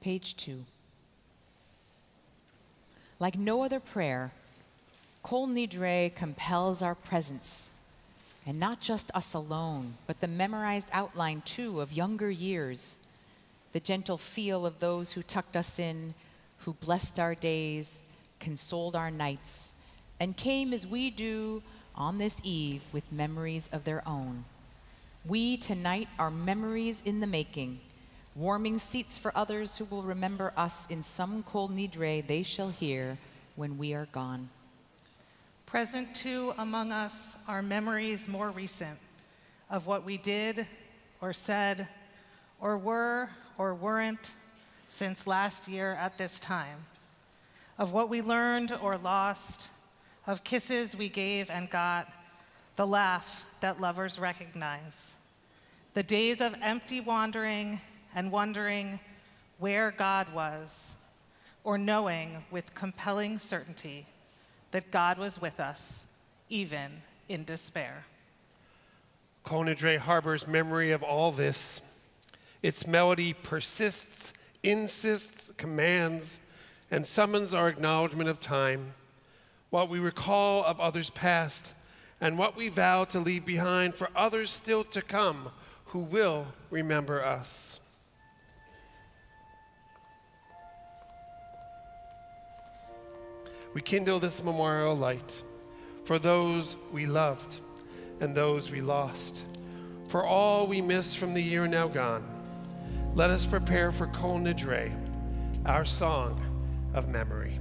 Page 2. Like no other prayer, Col Nidre compels our presence, and not just us alone, but the memorized outline too of younger years, the gentle feel of those who tucked us in, who blessed our days, consoled our nights, and came as we do on this eve with memories of their own. We tonight are memories in the making, warming seats for others who will remember us in some Col Nidre they shall hear when we are gone. Present too among us are memories more recent of what we did or said or were or weren't since last year at this time, of what we learned or lost, of kisses we gave and got, the laugh that lovers recognize, the days of empty wandering and wondering where God was, or knowing with compelling certainty that God was with us, even in despair. Col Nidre harbors memory of all this. Its melody persists, insists, commands, and summons our acknowledgement of time, what we recall of others past, and what we vow to leave behind for others still to come who will remember us. We kindle this memorial light for those we loved and those we lost, for all we missed from the year now gone. Let us prepare for Col Nidre, our song of memory.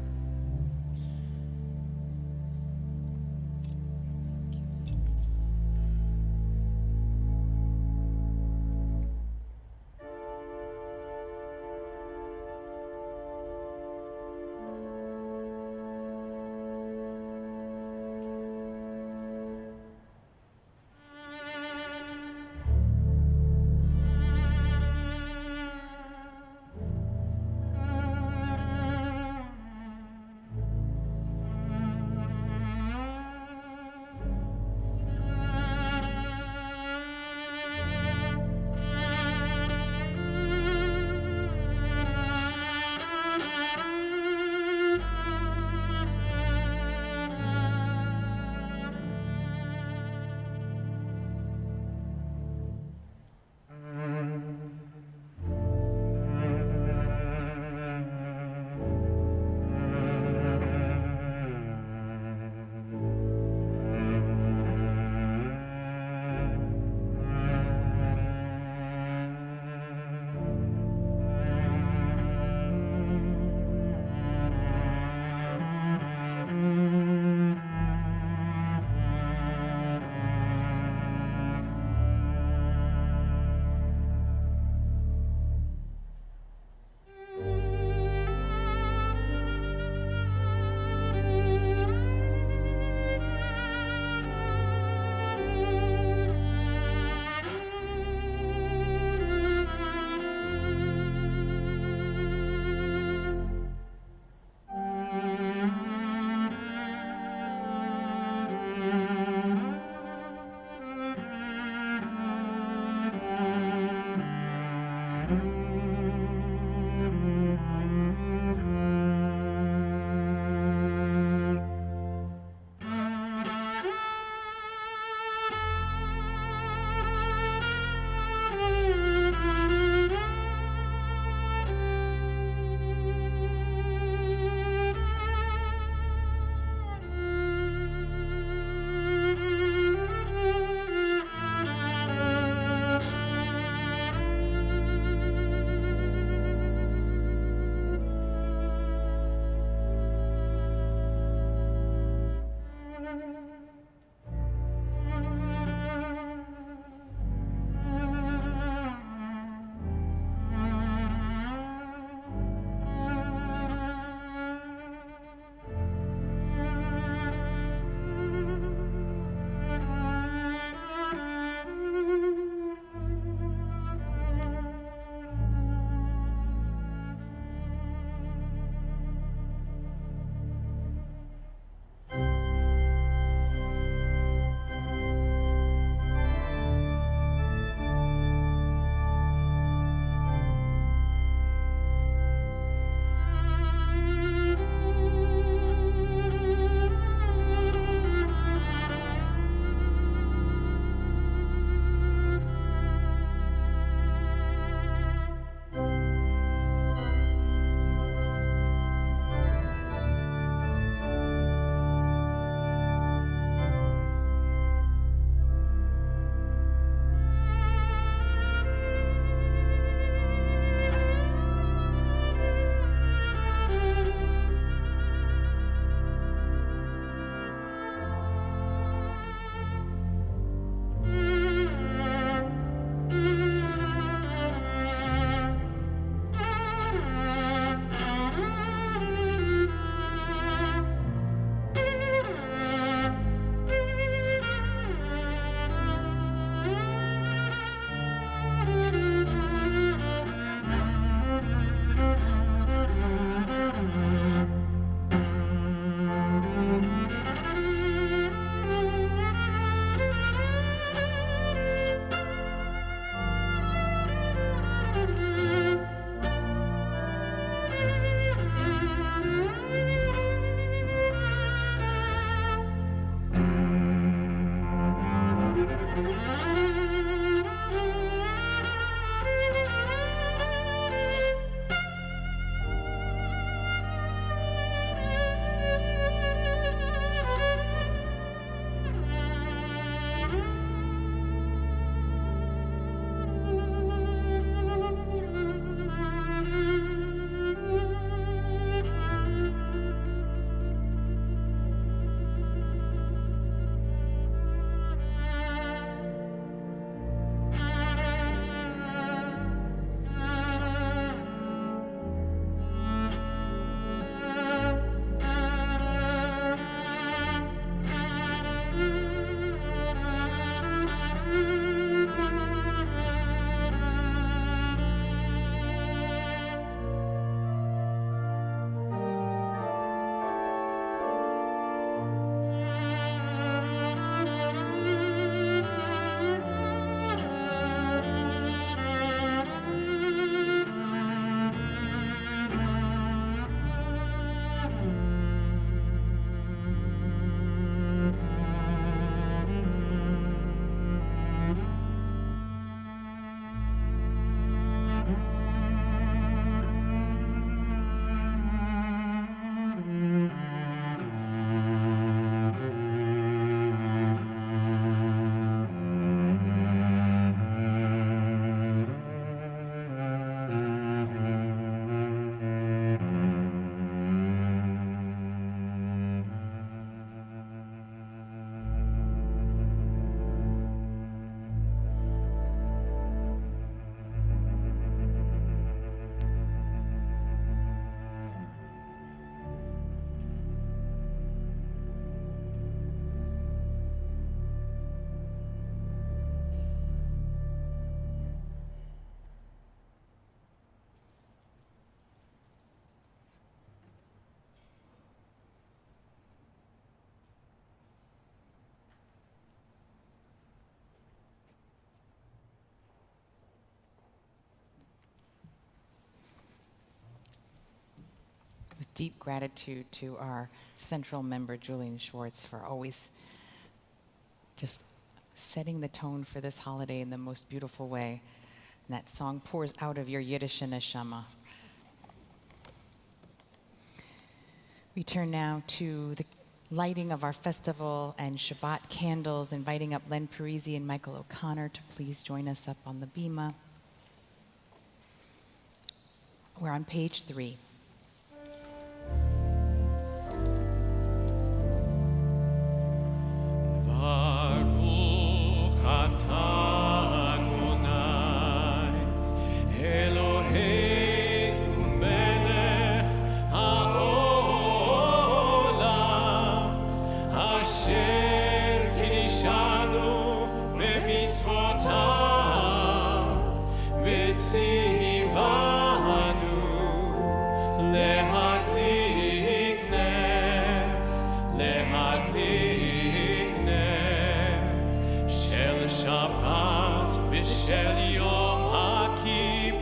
Deep gratitude to our central member, Julian Schwartz, for always just setting the tone for this holiday in the most beautiful way. And that song pours out of your Yiddish neshama. We turn now to the lighting of our festival and Shabbat candles, inviting up Len Parisi and Michael O'Connor to please join us up on the bima. We're on page 3. Baruch atah Adonai, Eloheinu melech haolam, asher kiddushanu b'mitzvotav, v'tzivanu lehadlik ner, shel Shabbat v'shel Yom HaKippurim.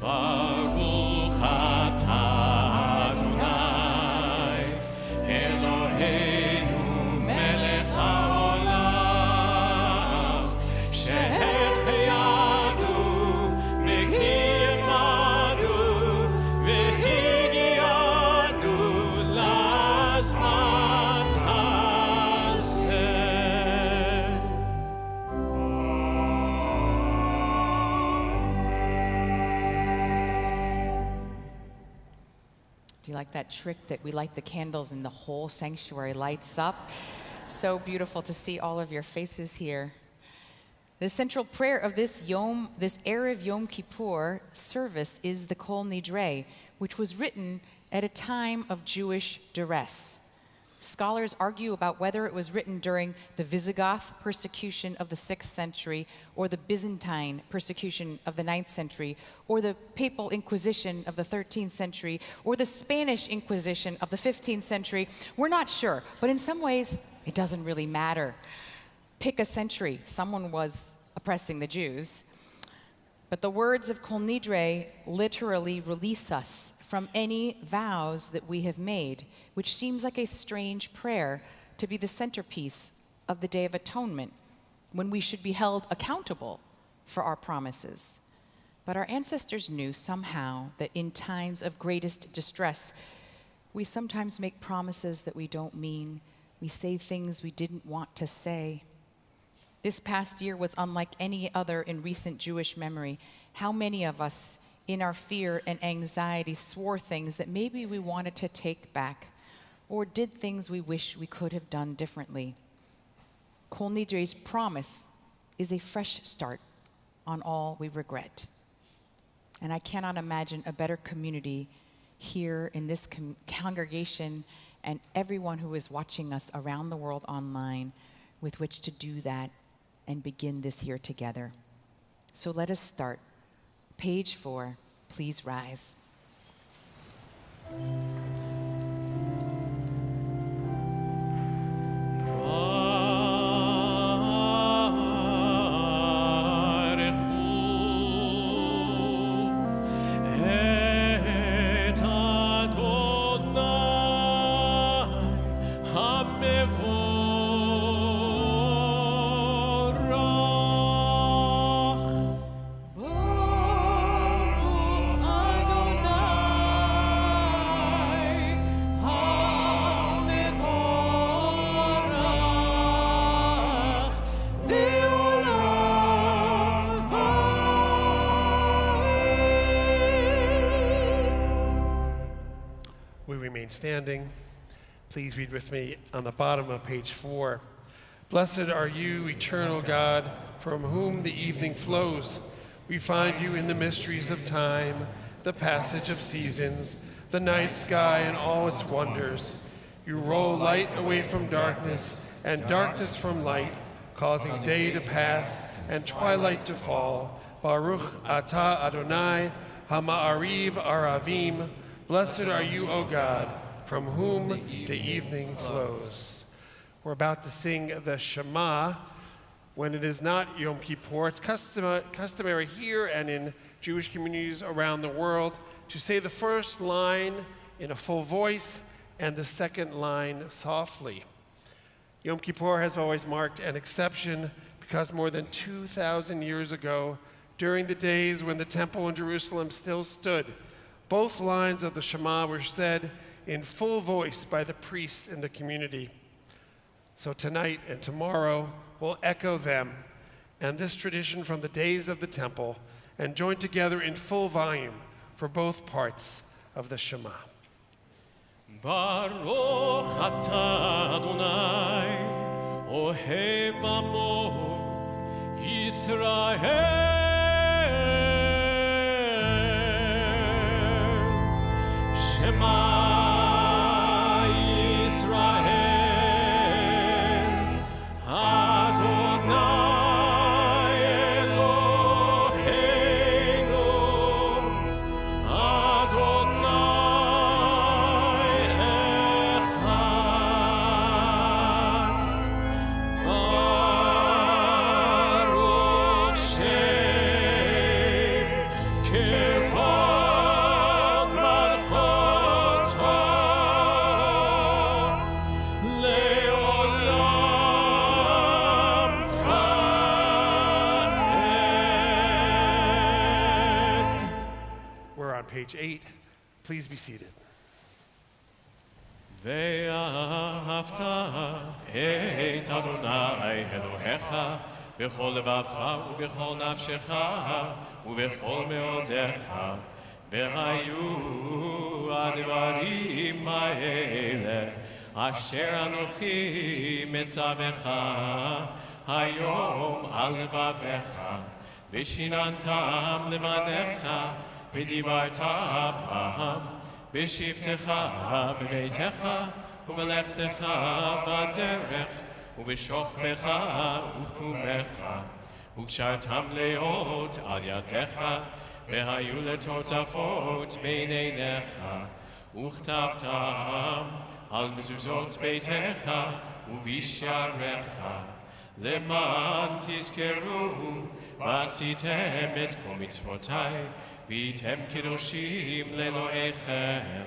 Baruch atah Adonai, Eloheinu melech haolam, שהחיינו וקיימנו והגיענו לזמן הזה. Do you like that trick that we light the candles and the whole sanctuary lights up? So beautiful to see all of your faces here. The central prayer of this Erev Yom Kippur service is the Col Nidre, which was written at a time of Jewish duress. Scholars argue about whether it was written during the Visigoth persecution of the 6th century, or the Byzantine persecution of the 9th century, or the Papal Inquisition of the 13th century, or the Spanish Inquisition of the 15th century. We're not sure, but in some ways, it doesn't really matter. Pick a century. Someone was oppressing the Jews. But the words of Col Nidre literally release us from any vows that we have made, which seems like a strange prayer to be the centerpiece of the Day of Atonement, when we should be held accountable for our promises. But our ancestors knew somehow that in times of greatest distress, we sometimes make promises that we don't mean. We say things we didn't want to say. This past year was unlike any other in recent Jewish memory. How many of us, in our fear and anxiety, swore things that maybe we wanted to take back, or did things we wish we could have done differently? Col Nidre's promise is a fresh start on all we regret. And I cannot imagine a better community here in this congregation and everyone who is watching us around the world online with which to do that and begin this year together. So let us start. Page 4, please rise. Standing. Please read with me on the bottom of page 4. Blessed are you, eternal God, from whom the evening flows. We find you in the mysteries of time, the passage of seasons, the night sky and all its wonders. You roll light away from darkness and darkness from light, causing day to pass and twilight to fall. Baruch atah Adonai, Hama'ariv Aravim. Blessed are you, O God, from whom the evening flows. We're about to sing the Shema, When it is not Yom Kippur, it's customary here and in Jewish communities around the world to say the first line in a full voice and the second line softly. Yom Kippur has always marked an exception because more than 2,000 years ago, during the days when the temple in Jerusalem still stood, both lines of the Shema were said in full voice by the priests in the community. So tonight and tomorrow, we'll echo them and this tradition from the days of the temple and join together in full volume for both parts of the Shema. Baruch atah Adonai, ohev amo Yisrael. Shema Page 8. Please be seated. ואהבת את אדוני אלוהיך בכל לבבך ובכל נפשך ובכל מאודיך והיו הדברים האלה אשר אנוכי מצווך היום על לבביך ושיננתם לבניך ודיברת בהם בשבתך בביתך ובלכתך בדרך ובשוכבך ובקומך וקשרתם להיות על ידך והיו לטוטפות בין עיניך וכתבתם על מזוזות ביתך ובשעריך למען תזכרו ועשיתם את כל מצוותיי והייתם קדושים לאלוהיכם.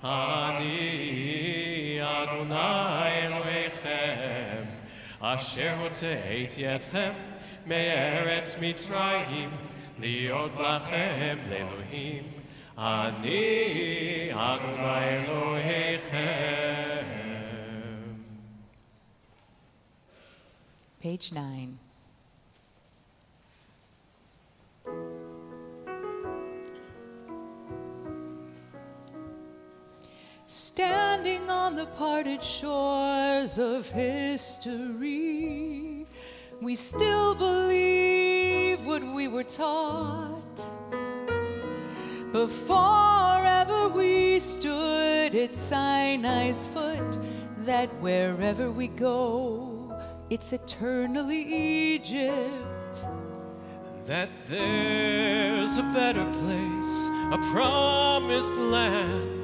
אני אדוני אלוהיכם, אשר הוצאתי אתכם מארץ מצרים, להיות לכם לאלוהים. אני אדוני אלוהיכם. Page 9. Standing on the parted shores of history, we still believe what we were taught. Before ever we stood at Sinai's foot, that wherever we go, it's eternally Egypt. That there's a better place, a promised land,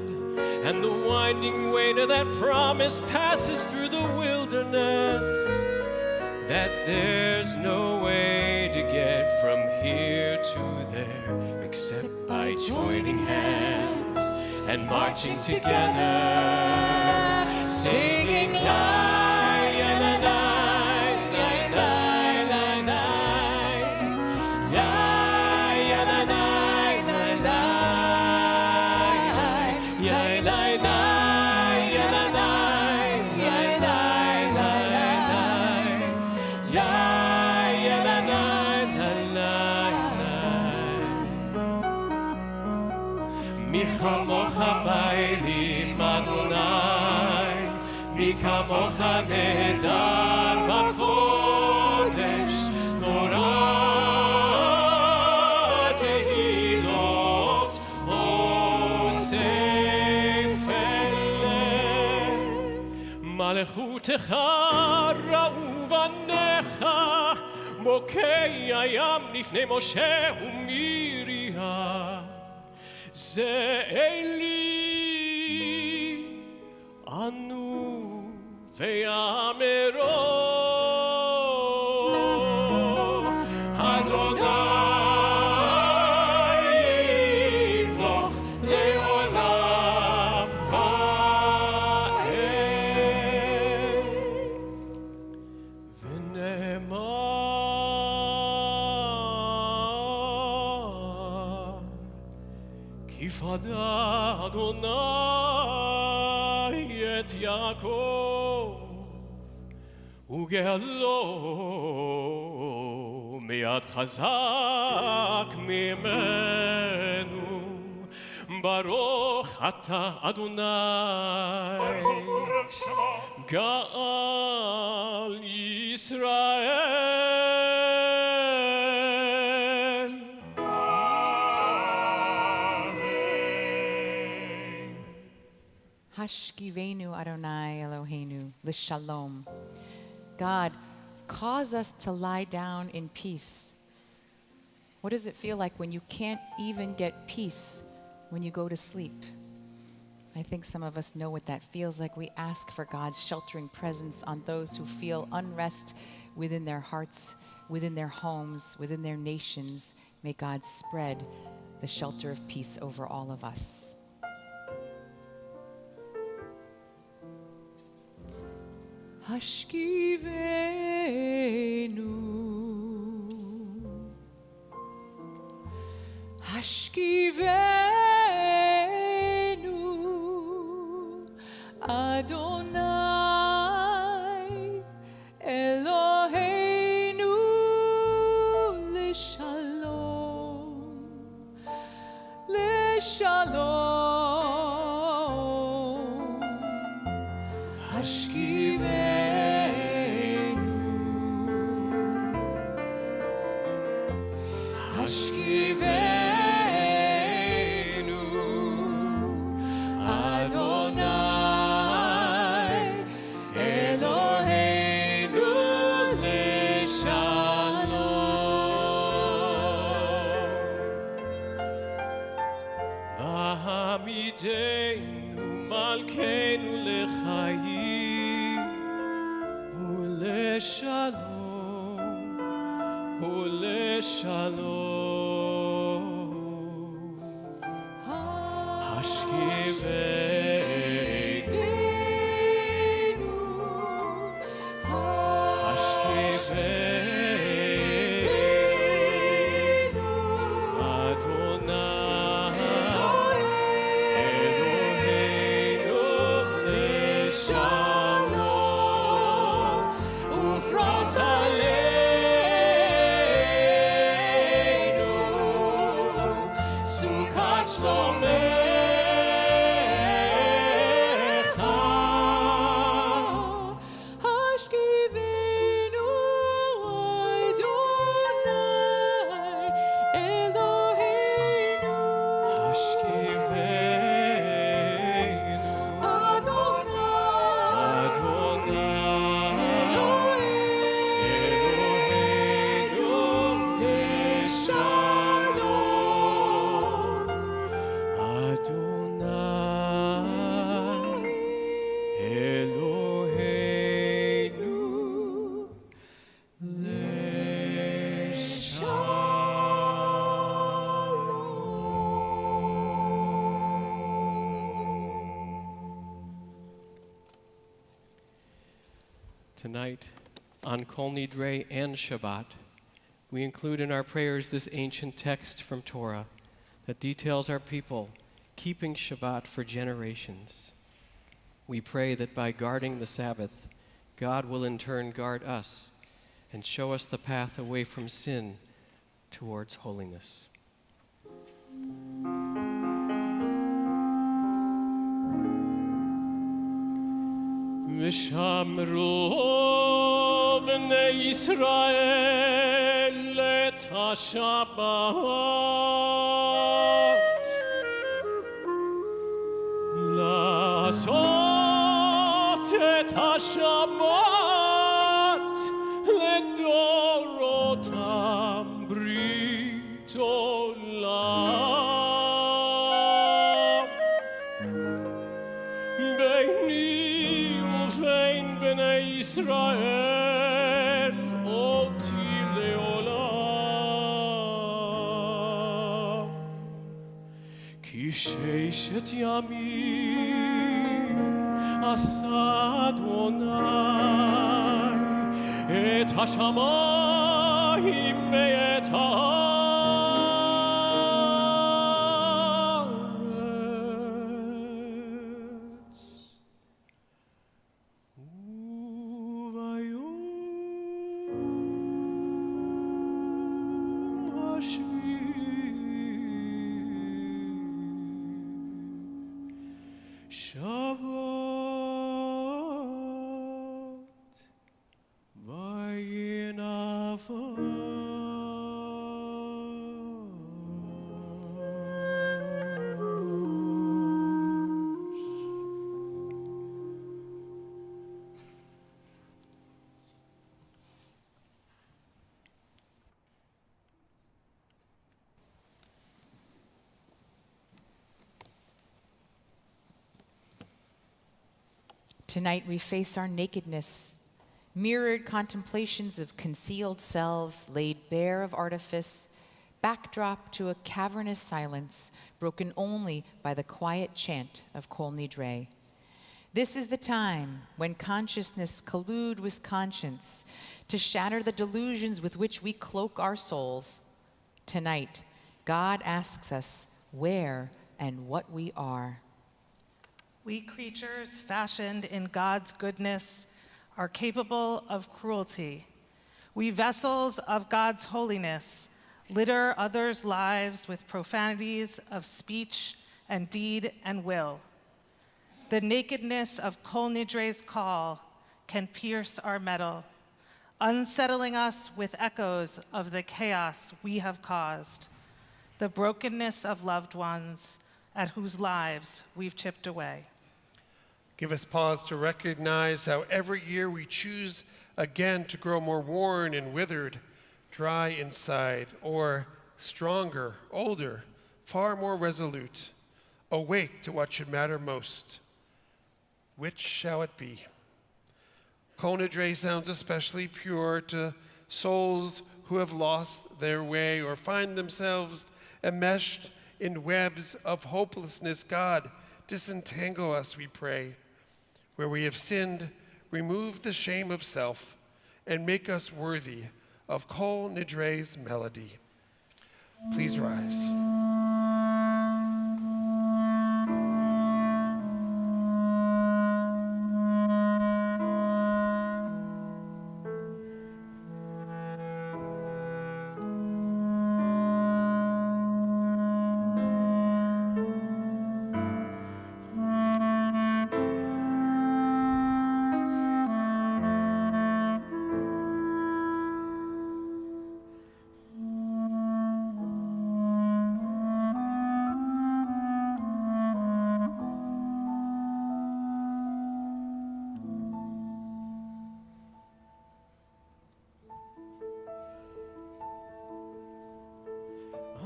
and the winding way to that promise passes through the wilderness. That there's no way to get from here to there except by joining hands and marching together, singing la la la la la la la la la la כמוך באלים אדוני, מי כמוך נהדר בקודש, נורא תהילות אוסף אלה. מלכותך ראו בניך, מוקי הים לפני משה ומרים. זה אלי, אנו ויאמרו. ופדה אדוני את יעקב וגאלו מיד חזק ממנו. ברוך אתה אדוני גאל ישראל. Hashkivenu Adonai Eloheinu l'shalom. God, cause us to lie down in peace. What does it feel like when you can't even get peace when you go to sleep? I think some of us know what that feels like. We ask for God's sheltering presence on those who feel unrest within their hearts, within their homes, within their nations. May God spread the shelter of peace over all of us. Hashkivenu, Hashkivenu, Adonai Eloheinu l'shalom, l'shalom, Hashkivenu. Hashkivenu, Adonai Eloheinu l'shalom. Avinu Malkeinu l'chaim u'l'shalom u'l'shalom. Hashkivenu, Hashkivenu, Adonai Eloheinu l'shalom ufros aleinu sukat shlomecha. Hashkivenu, Adonai Eloheinu. Hashkivenu, Adonai Eloheinu l'shalom. Adonai Eloheinu Tonight, on Col Nidre and Shabbat, we include in our prayers this ancient text from Torah that details our people keeping Shabbat for generations. We pray that by guarding the Sabbath, God will in turn guard us and show us the path away from sin towards holiness. ושמרו בני ישראל את השבת לעשות את השבת לדורותם ברית עולם ביני ובין בני ישראל אותי לעולם כי ששת ימים עשה אדוני את השמיים ואת הארץ Tonight we face our nakedness, mirrored contemplations of concealed selves laid bare of artifice, backdrop to a cavernous silence broken only by the quiet chant of Col Nidre. This is the time when consciousness collude with conscience to shatter the delusions with which we cloak our souls. Tonight, God asks us where and what we are. We creatures fashioned in God's goodness are capable of cruelty. We vessels of God's holiness litter others' lives with profanities of speech and deed and will. The nakedness of Col Nidre's call can pierce our metal, unsettling us with echoes of the chaos we have caused, the brokenness of loved ones at whose lives we've chipped away. Give us pause to recognize how every year we choose again to grow more worn and withered, dry inside, or stronger, older, far more resolute, awake to what should matter most. Which shall it be? Col Nidre sounds especially pure to souls who have lost their way or find themselves enmeshed in webs of hopelessness. God, disentangle us, we pray. Where we have sinned, remove the shame of self and make us worthy of Col Nidre's melody. Please rise.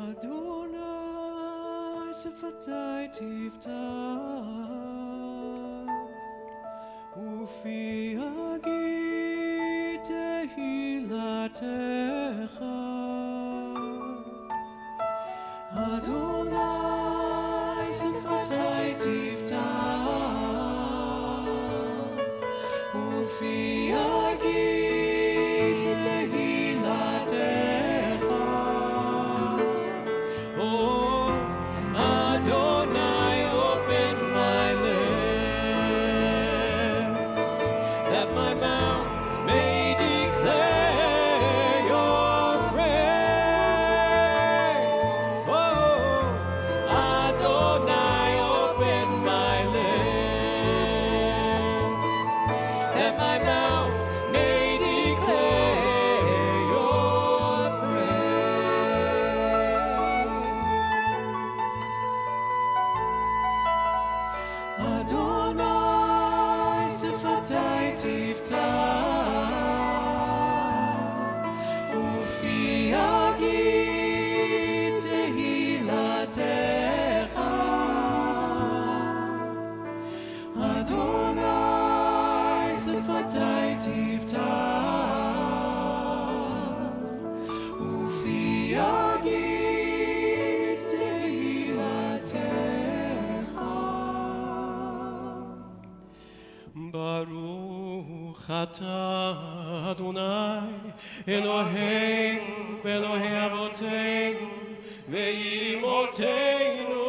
Adonai sefatai tiftach ufi agi tehilatecha. Adonai sefatai tiftach ufi agi tehilatecha. Baruch atah Adonai Eloheinu Elohei Avoteinu ve'imoteinu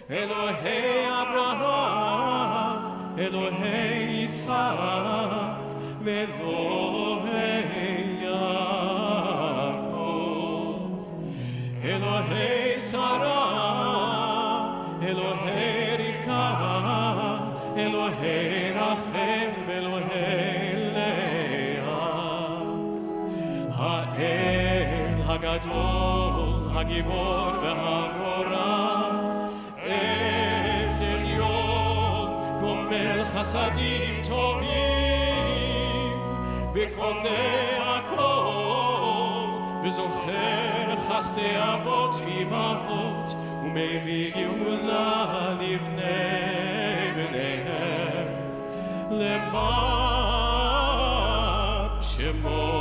Elohei Avraham אלוהי יצחק ואלוהי יעקב, אלוהי שרה, אלוהי רבקה, אלוהי רחל ואלוהי לאה, האל הגדול, הגיבור והנורא, אל עליון, גומל חסדים טובים, וקונה הכל, וזוכר חסדי אבות ואימהות, ומביא גאולה לבני בניהם, למען שמו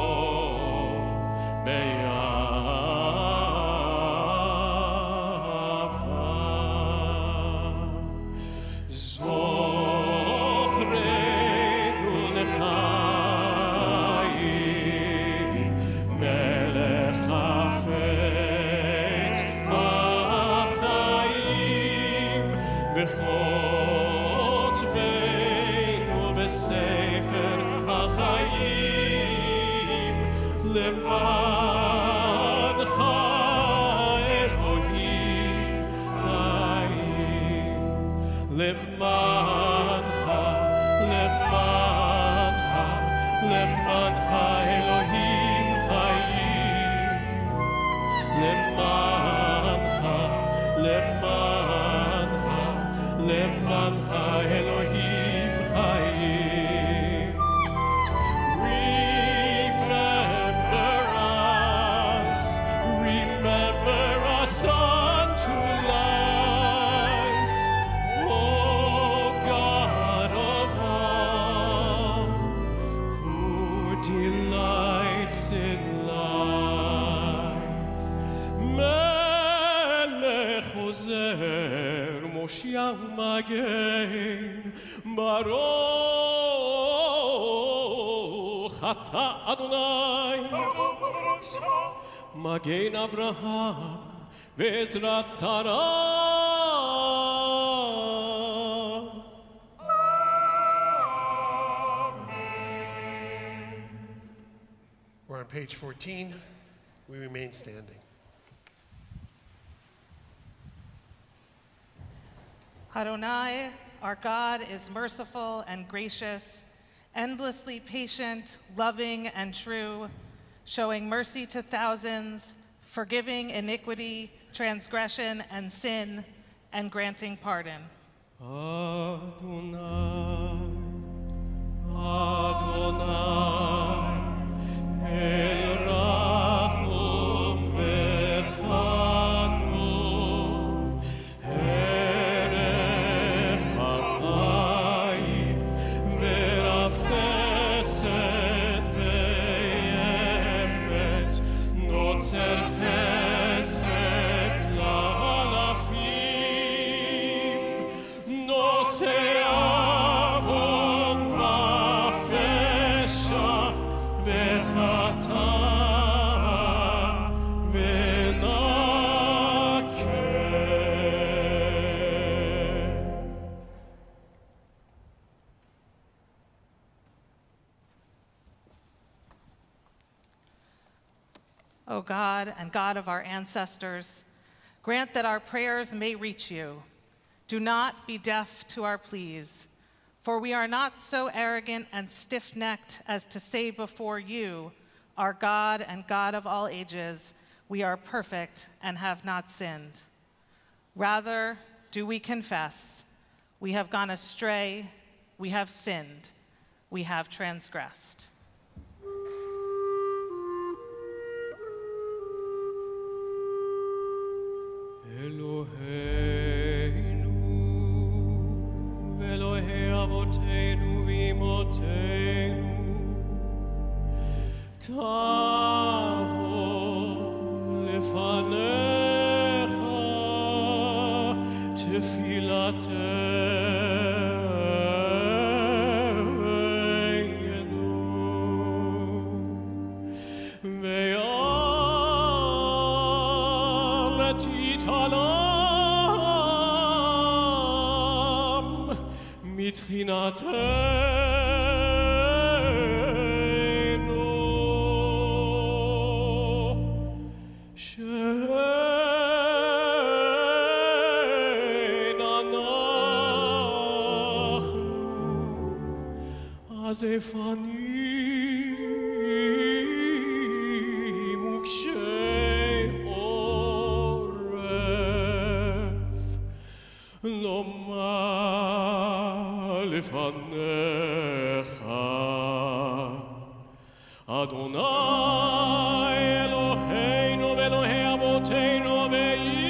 ברוך אתה אדוני מגן אברהם ועזרת שרה. We're on page 14. We remain standing. Adonai, our God, is merciful and gracious, endlessly patient, loving, and true, showing mercy to thousands, forgiving iniquity, transgression, and sin, and granting pardon. Adonai, Adonai, El Rachum v'chanun, Erech Ha'ayim, V'rav Chesed v'emet, Notzer Chesed la'alafim, Nosei avon v'afesha v'chata v'nakeh. O God and God of our ancestors, grant that our prayers may reach you. Do not be deaf to our pleas, for we are not so arrogant and stiff-necked as to say before you, our God and God of all ages, we are perfect and have not sinned. Rather, do we confess, we have gone astray, we have sinned, we have transgressed. Eloheinu, Elohei Avotenu v'Imotenu, Tavo lefanecha tefilatenu, ve'amet italam mit שאין אנחנו אז לפנים וקשי עורף לומר לפניך אדוני אלוהינו ואלוהי אבותינו ואימותינו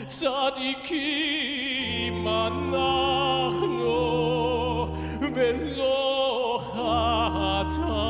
צדיקים אנחנו ולא חטאנו.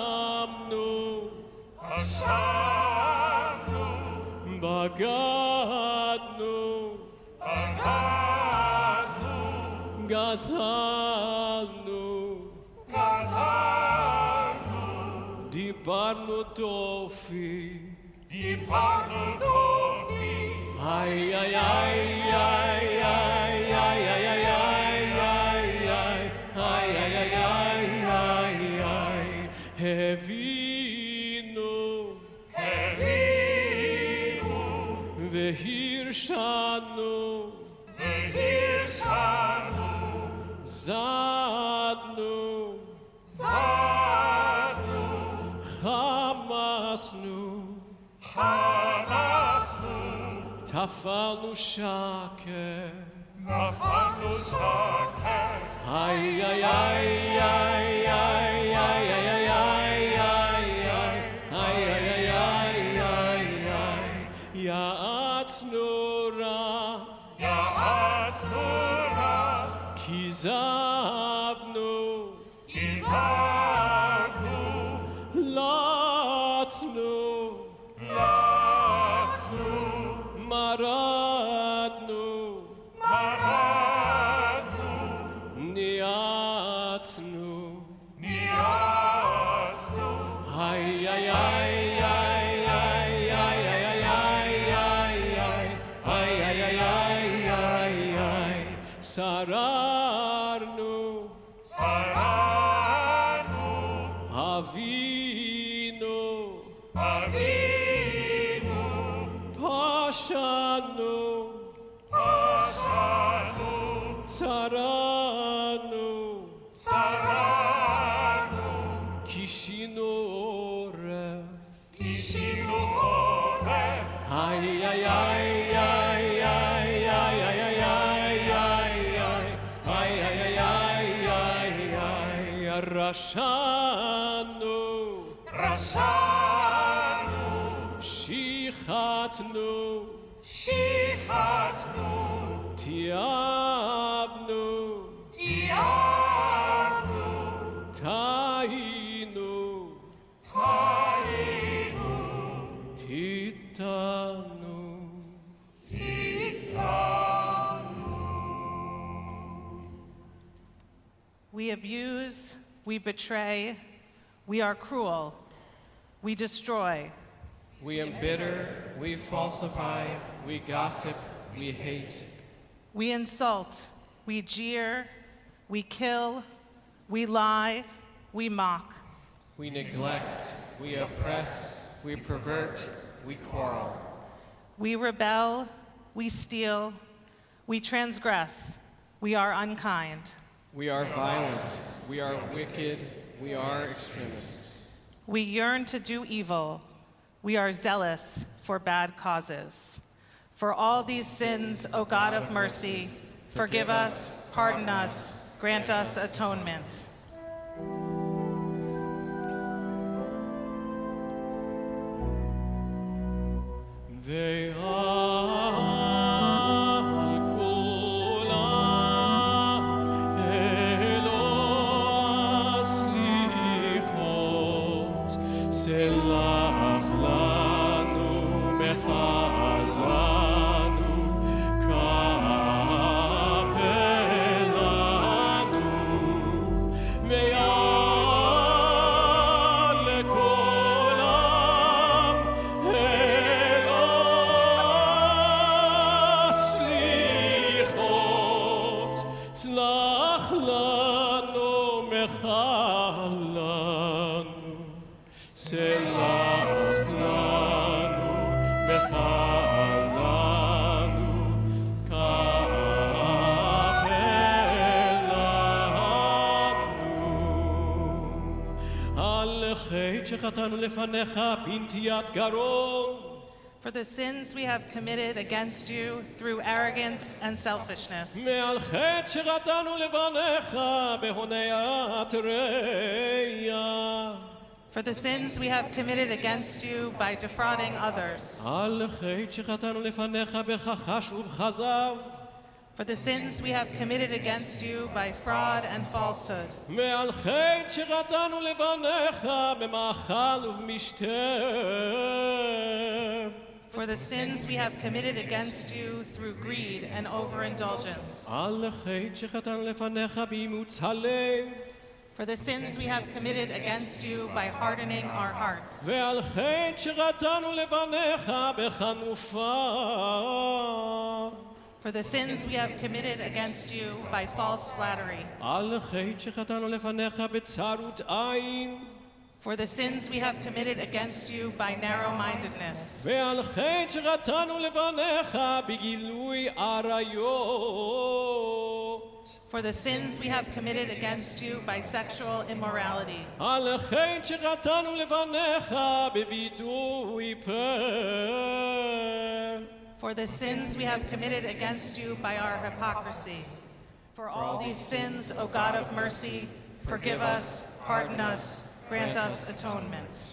אשמנו, בגדנו, גזלנו, דיברנו דופי, איי איי איי איי איי איי איי הבינו והרשענו זדנו חמסנו תפלנו שקר איי איי איי איי איי איי יעצנו רע כזבנו לצנו מרדנו ניאצנו איי איי איי איי שררנו אבינו פשענו צרנו כישינו עורף איי איי איי איי רשענו שיחתנו תיעבנו טעינו תיתנו. We abuse, we betray, we are cruel, we destroy. We embitter, we falsify, we gossip, we hate. We insult, we jeer, we kill, we lie, we mock. We neglect, we oppress, we pervert, we quarrel. We rebel, we steal, we transgress, we are unkind. We are violent, we are wicked, we are extremists. We yearn to do evil, we are zealous for bad causes. For all these sins, O God of mercy, forgive us, pardon us, grant us atonement. For the sins we have committed against you through arrogance and selfishness. For the sins we have committed against you by defrauding others. For the sins we have committed against you by fraud and falsehood. For the sins we have committed against you through greed and overindulgence. For the sins we have committed against you by hardening our hearts. For the sins we have committed against you by false flattery. For the sins we have committed against you by narrow-mindedness. For the sins we have committed against you by sexual immorality. For the sins we have committed against you by our hypocrisy. For all these sins, O God of mercy, forgive us, pardon us, grant us atonement.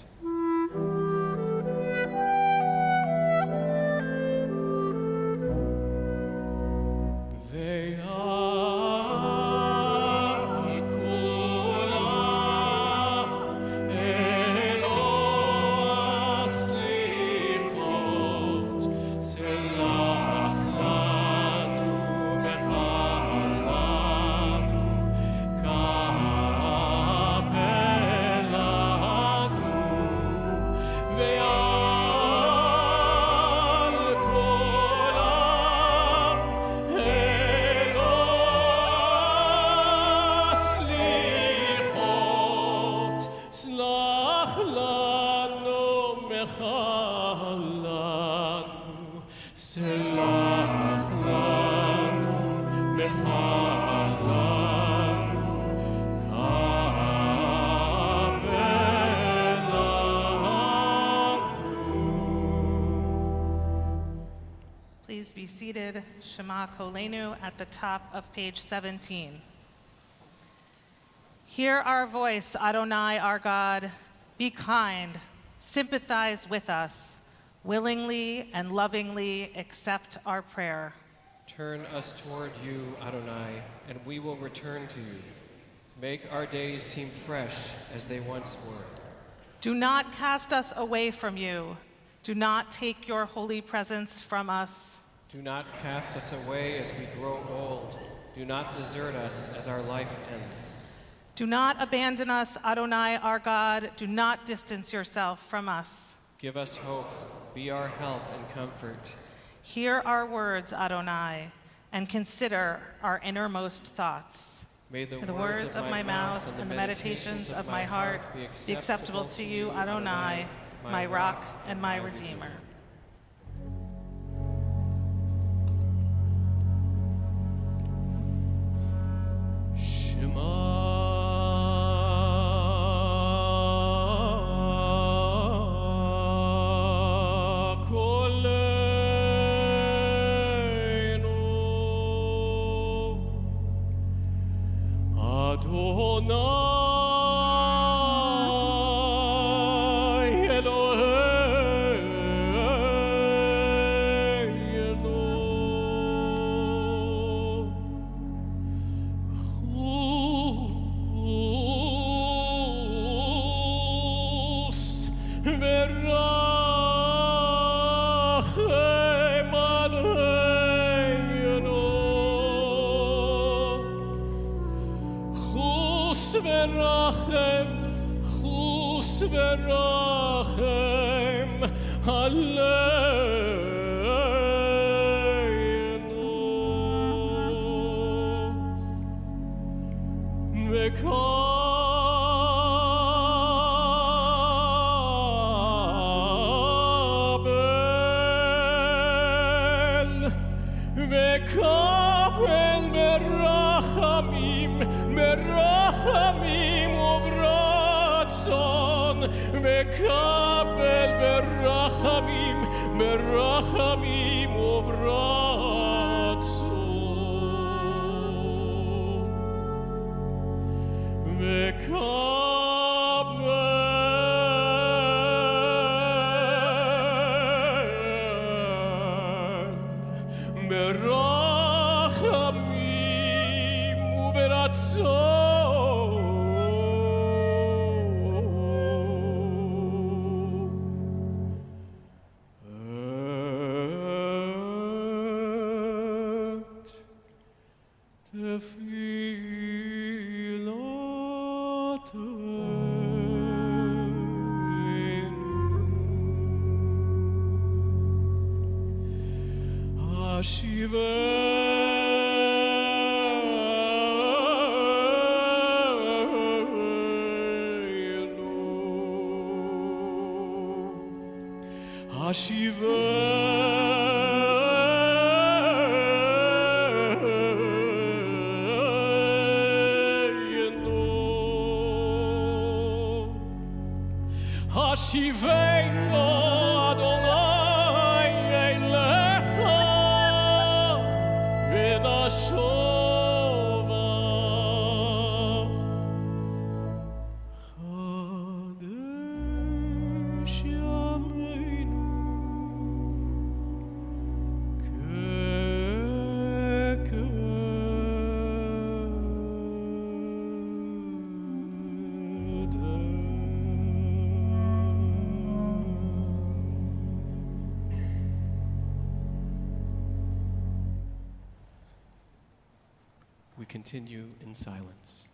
Please be seated. Shema Kolenu at the top of page 17. Hear our voice, Adonai, our God. Be kind, sympathize with us, willingly and lovingly accept our prayer. Turn us toward you, Adonai, and we will return to you. Make our days seem fresh as they once were. Do not cast us away from you. Do not take your holy presence from us. Do not cast us away as we grow old. Do not desert us as our life ends. Do not abandon us, Adonai, our God. Do not distance yourself from us. Give us hope. Be our help and comfort. Hear our words, Adonai. and consider our innermost thoughts. May the The words of my mouth and the meditations of my heart be acceptable to you, Adonai, my rock and my redeemer. We continue in silence.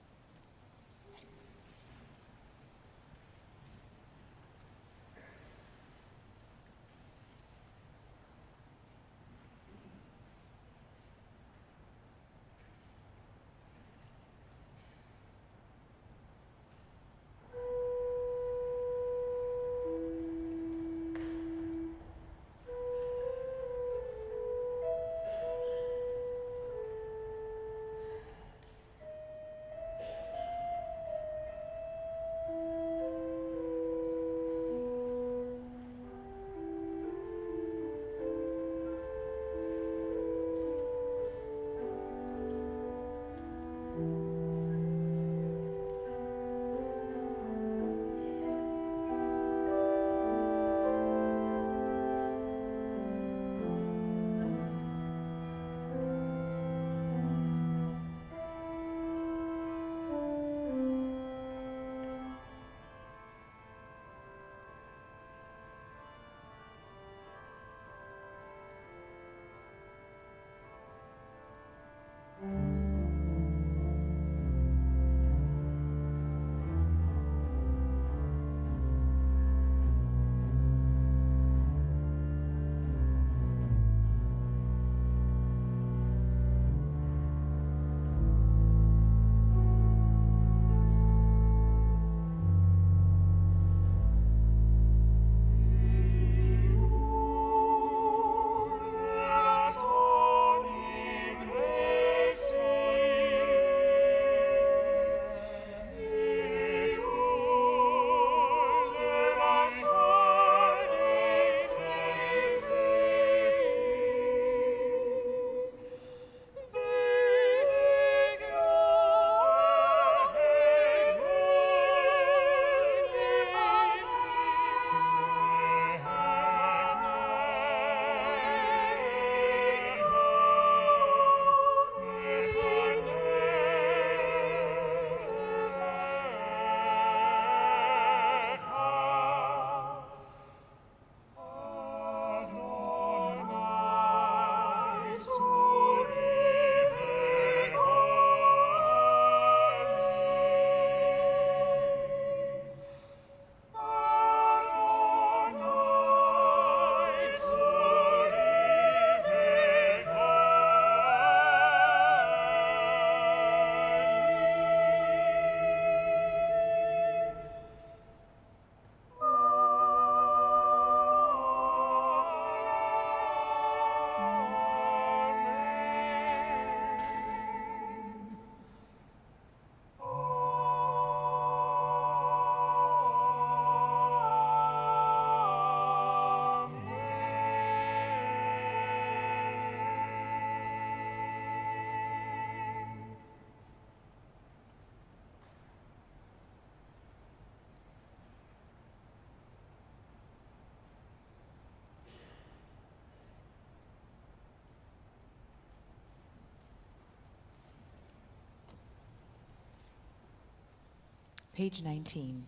Page 19.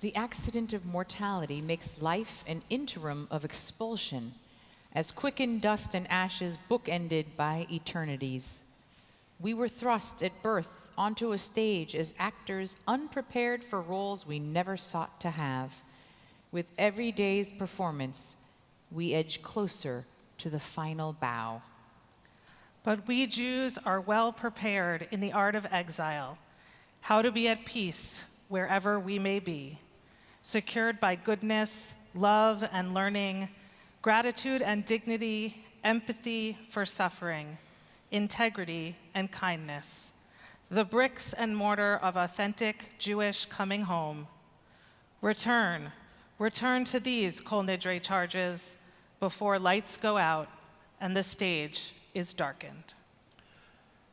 The accident of mortality makes life an interim of expulsion, as quickened dust and ashes bookended by eternities. We were thrust at birth onto a stage as actors unprepared for roles we never sought to have. With every day's performance, we edge closer to the final bow. But we Jews are well prepared in the art of exile, how to be at peace wherever we may be, secured by goodness, love and learning, gratitude and dignity, empathy for suffering, integrity and kindness, the bricks and mortar of authentic Jewish coming home. Return to these Col Nidre charges before lights go out and the stage is darkened.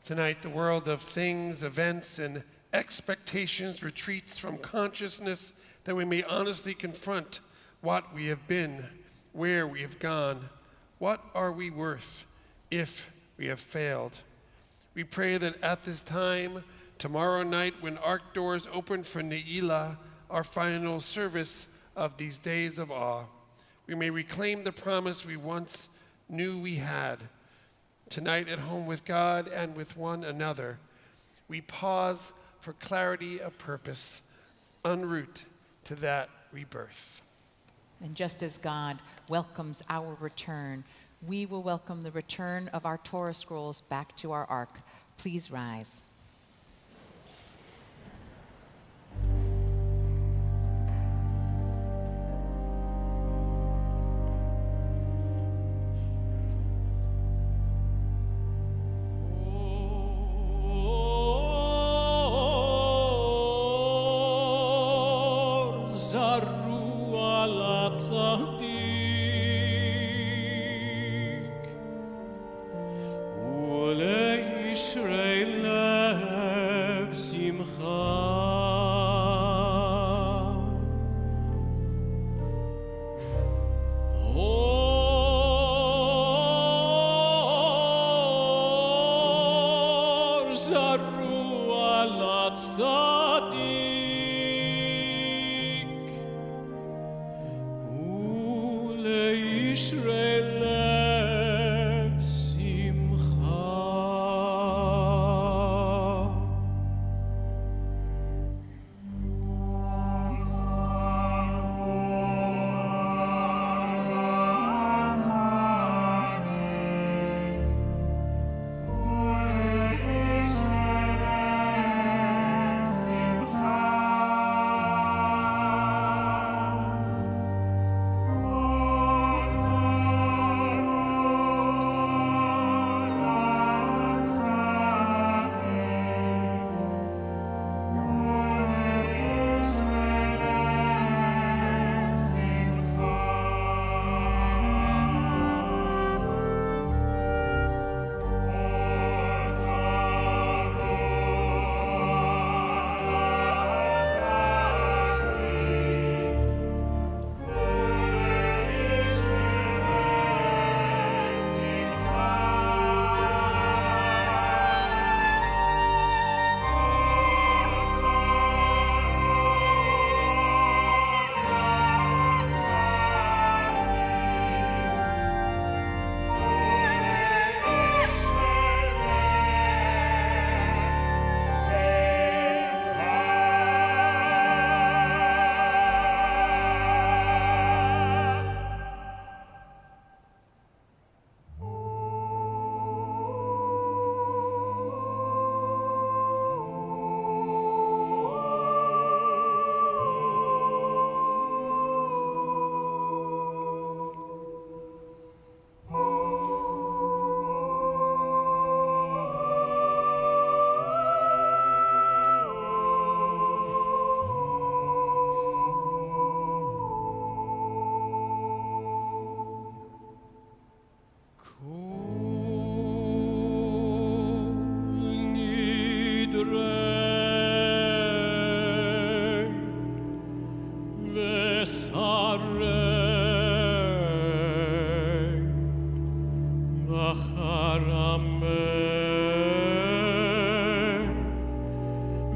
Tonight, the world of things, events, and expectations retreats from consciousness that we may honestly confront what we have been, where we have gone, what are we worth if we have failed. We pray that at this time, tomorrow night, when Ark doors open for Ne'ilah, our final service of these days of awe, we may reclaim the promise we once knew we had. Tonight at home with God and with one another, we pause for clarity of purpose, en route to that rebirth. And just as God welcomes our return, we will welcome the return of our Torah scrolls back to our ark. Please rise.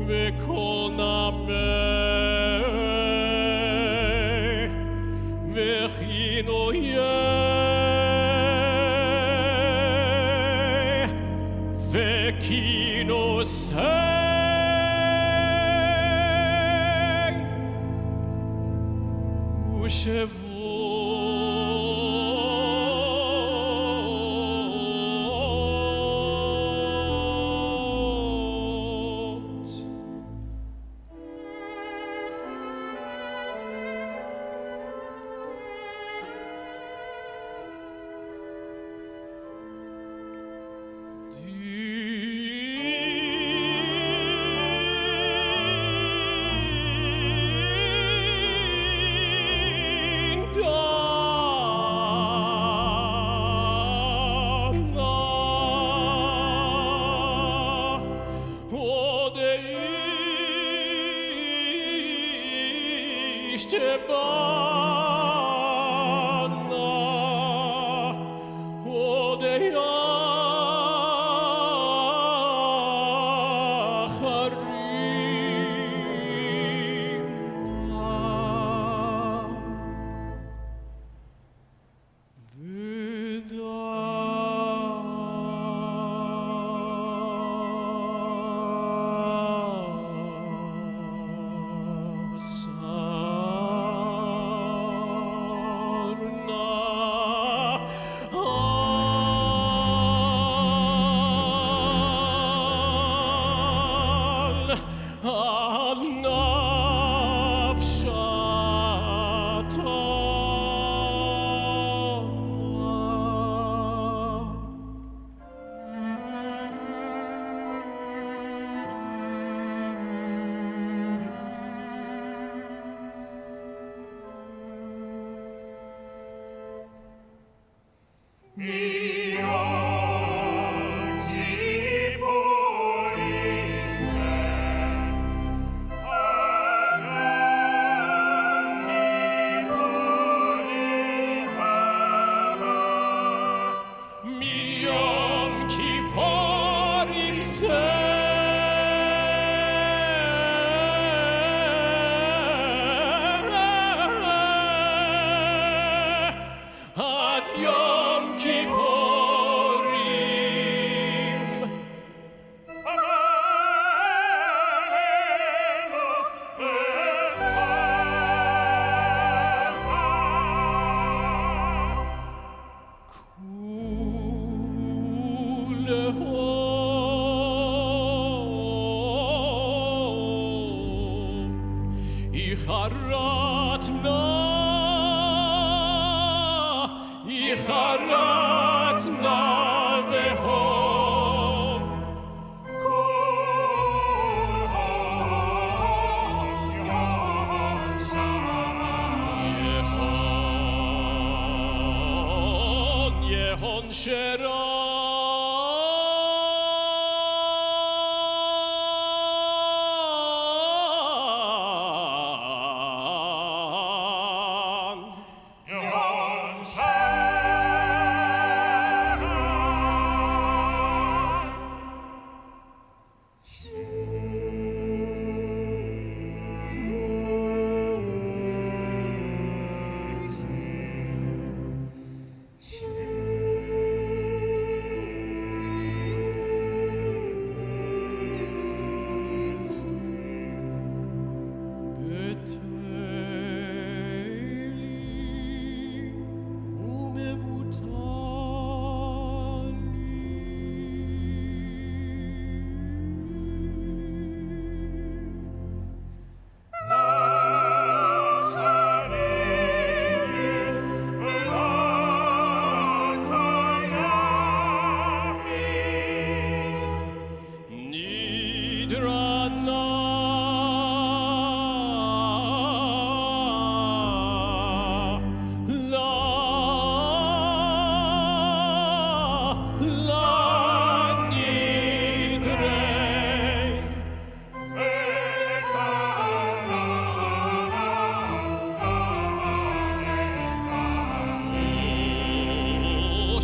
וכל נמי וכינויי וכינוסי ושבועות.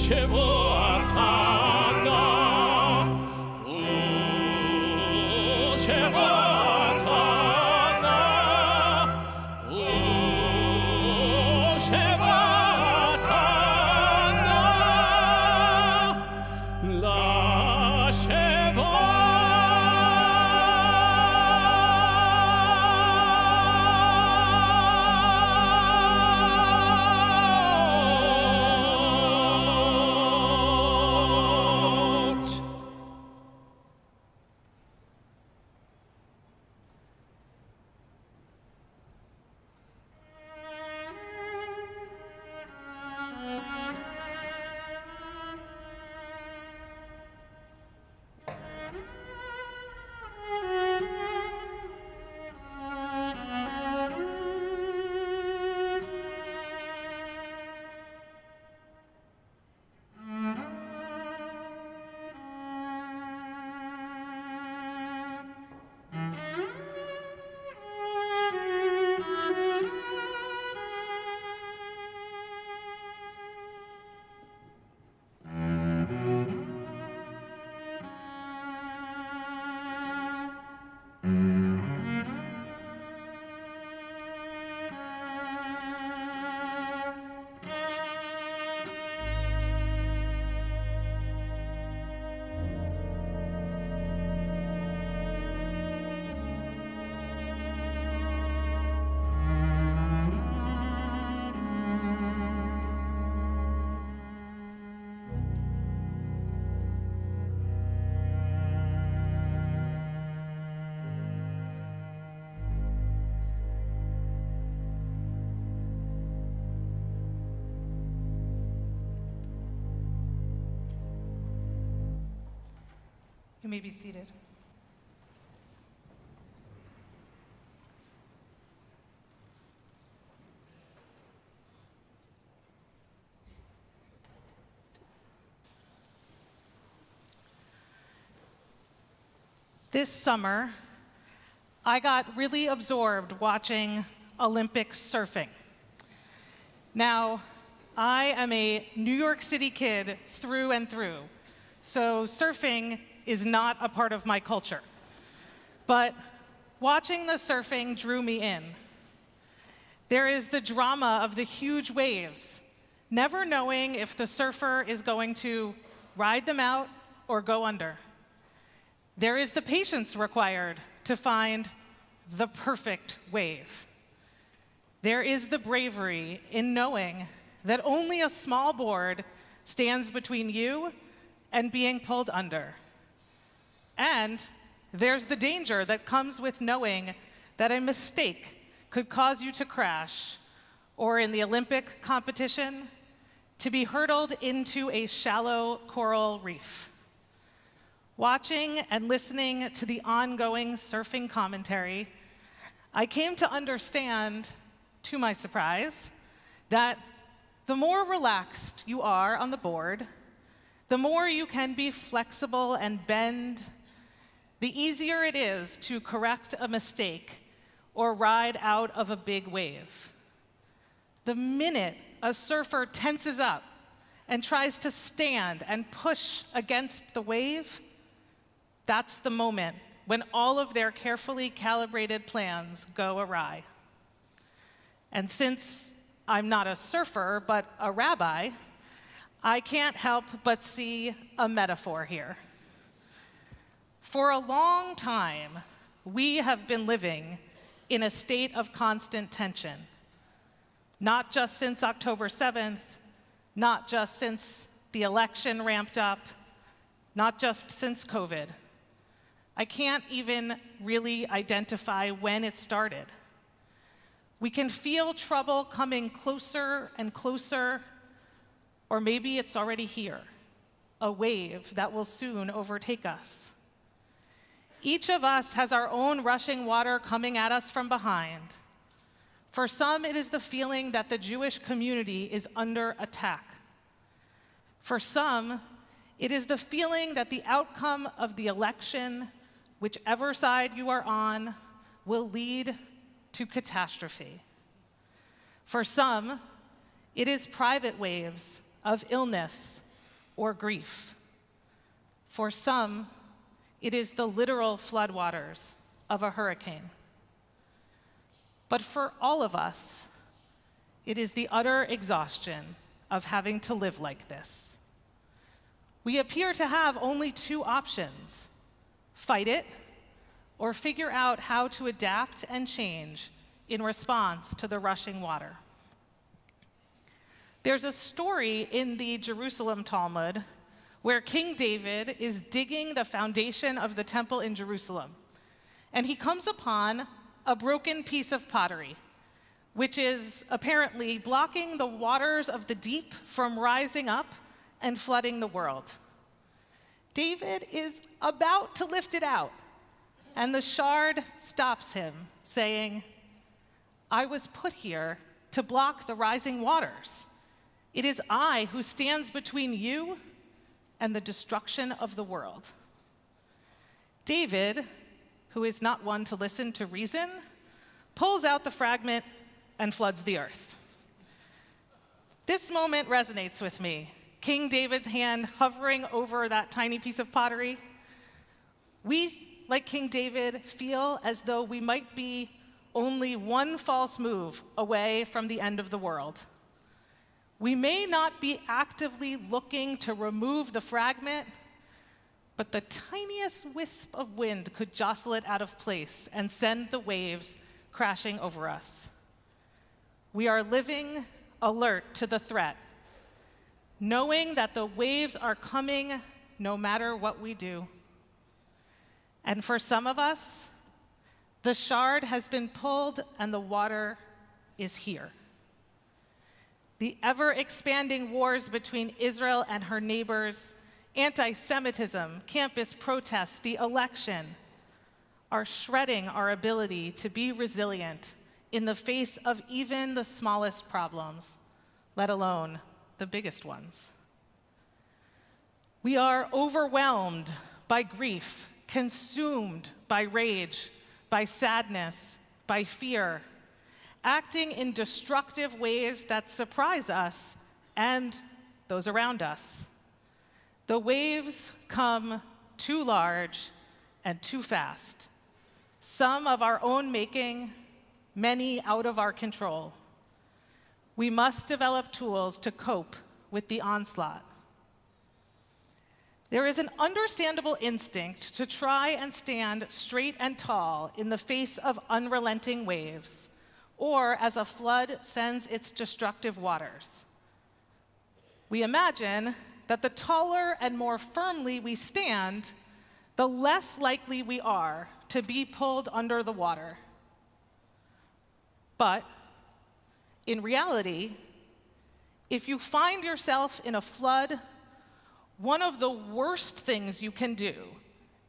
שבועתנה, שבועתנה. You may be seated. This summer, I got really absorbed watching Olympic surfing. Now, I am a New York City kid through and through, so surfing is not a part of my culture. But watching the surfing drew me in. There is the drama of the huge waves, never knowing if the surfer is going to ride them out or go under. There is the patience required to find the perfect wave. There is the bravery in knowing that only a small board stands between you and being pulled under. And there's the danger that comes with knowing that a mistake could cause you to crash, or in the Olympic competition, to be hurtled into a shallow coral reef. Watching and listening to the ongoing surfing commentary, I came to understand, to my surprise, that the more relaxed you are on the board, the more you can be flexible and bend, the easier it is to correct a mistake or ride out of a big wave. The minute a surfer tenses up and tries to stand and push against the wave, that's the moment when all of their carefully calibrated plans go awry. And since I'm not a surfer, but a rabbi, I can't help but see a metaphor here. For a long time, we have been living in a state of constant tension. Not just since October 7th, not just since the election ramped up, not just since COVID. I can't even really identify when it started. We can feel trouble coming closer and closer, or maybe it's already here, a wave that will soon overtake us. Each of us has our own rushing water coming at us from behind. For some, it is the feeling that the Jewish community is under attack. For some, it is the feeling that the outcome of the election, whichever side you are on, will lead to catastrophe. For some, it is private waves of illness or grief. For some, it is the literal floodwaters of a hurricane. But for all of us, it is the utter exhaustion of having to live like this. We appear to have only two options: fight it, or figure out how to adapt and change in response to the rushing water. There's a story in the Jerusalem Talmud where King David is digging the foundation of the temple in Jerusalem, and he comes upon a broken piece of pottery, which is apparently blocking the waters of the deep from rising up and flooding the world. David is about to lift it out, and the shard stops him, saying, "I was put here to block the rising waters. It is I who stands between you and the destruction of the world." David, who is not one to listen to reason, pulls out the fragment and floods the earth. This moment resonates with me. King David's hand hovering over that tiny piece of pottery. We, like King David, feel as though we might be only one false move away from the end of the world. We may not be actively looking to remove the fragment, but the tiniest wisp of wind could jostle it out of place and send the waves crashing over us. We are living alert to the threat, knowing that the waves are coming no matter what we do. And for some of us, the shard has been pulled and the water is here. The ever-expanding wars between Israel and her neighbors Anti-Semitism, campus protests, the election are shredding our ability to be resilient in the face of even the smallest problems, let alone the biggest ones. We are overwhelmed by grief, consumed by rage, by sadness, by fear, acting in destructive ways that surprise us and those around us. The waves come too large and too fast, some of our own making, many out of our control. We must develop tools to cope with the onslaught. There is an understandable instinct to try and stand straight and tall in the face of unrelenting waves, or as a flood sends its destructive waters. We imagine that the taller and more firmly we stand, the less likely we are to be pulled under the water. But in reality, if you find yourself in a flood, one of the worst things you can do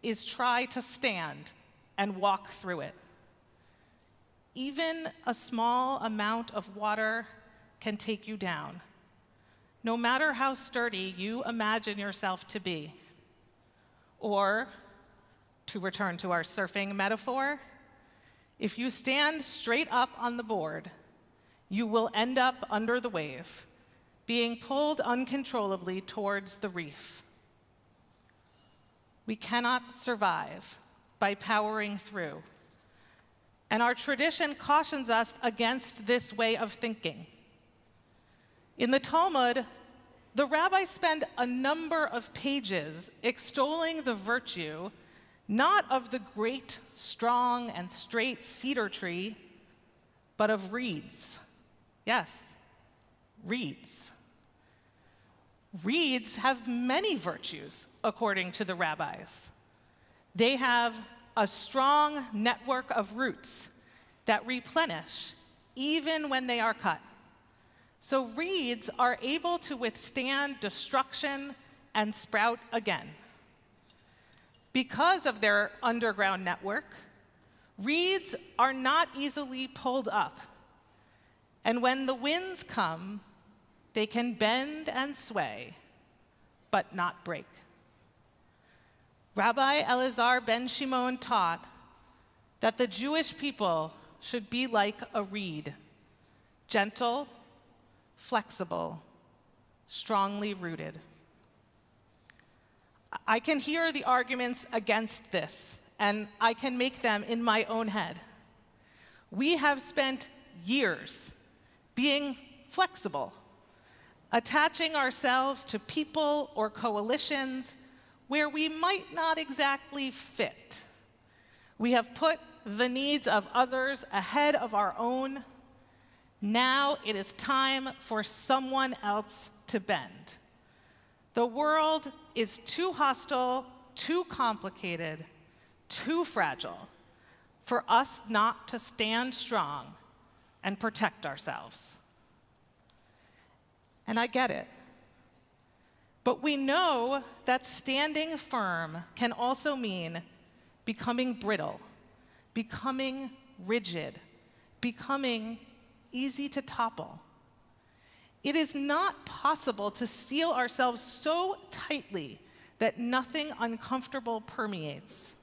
is try to stand and walk through it. Even a small amount of water can take you down, no matter how sturdy you imagine yourself to be. Or, to return to our surfing metaphor, if you stand straight up on the board, you will end up under the wave, being pulled uncontrollably towards the reef. We cannot survive by powering through, and our tradition cautions us against this way of thinking. In the Talmud, the rabbis spend a number of pages extolling the virtue not of the great, strong, and straight cedar tree, but of reeds. Yes, reeds. Reeds have many virtues, according to the rabbis. They have a strong network of roots that replenish even when they are cut. So reeds are able to withstand destruction and sprout again. Because of their underground network, reeds are not easily pulled up. And when the winds come, they can bend and sway, but not break. Rabbi Elazar ben Shimon taught that the Jewish people should be like a reed, gentle, flexible, strongly rooted. I can hear the arguments against this, and I can make them in my own head. We have spent years being flexible, attaching ourselves to people or coalitions where we might not exactly fit. We have put the needs of others ahead of our own. Now it is time for someone else to bend. The world is too hostile, too complicated, too fragile for us not to stand strong and protect ourselves. And I get it. But we know that standing firm can also mean becoming brittle, becoming rigid, becoming easy to topple. It is not possible to seal ourselves so tightly that nothing uncomfortable permeates.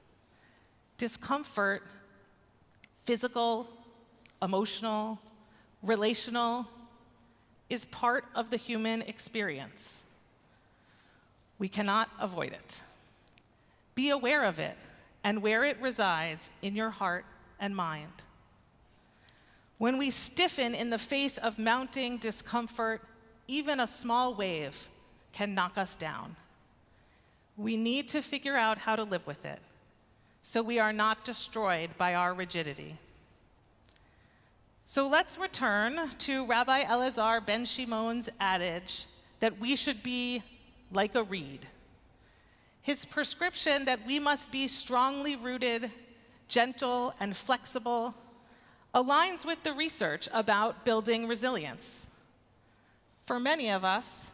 Discomfort, physical, emotional, relational, is part of the human experience. We cannot avoid it. Be aware of it and where it resides in your heart and mind. When we stiffen in the face of mounting discomfort, even a small wave can knock us down. We need to figure out how to live with it so we are not destroyed by our rigidity. So let's return to Rabbi Elazar ben Shimon's adage that we should be like a reed. His prescription that we must be strongly rooted, gentle, and flexible aligns with the research about building resilience. For many of us,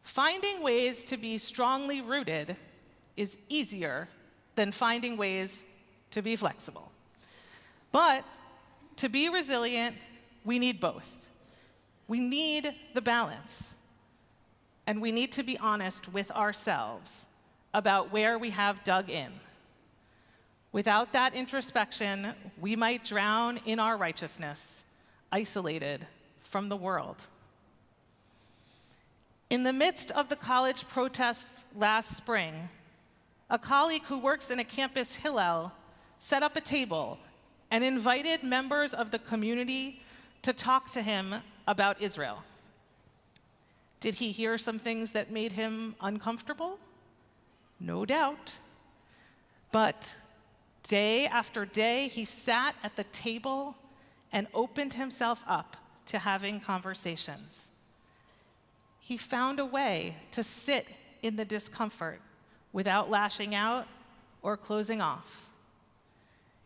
Finding ways to be strongly rooted is easier than finding ways to be flexible. But to be resilient, we need both. We need the balance. And we need to be honest with ourselves about where we have dug in. Without that introspection, we might drown in our righteousness, isolated from the world. In the midst of the college protests last spring, a colleague who works in a campus Hillel set up a table and invited members of the community to talk to him about Israel. Did he hear some things that made him uncomfortable? No doubt. But day after day, he sat at the table and opened himself up to having conversations. He found a way to sit in the discomfort without lashing out or closing off.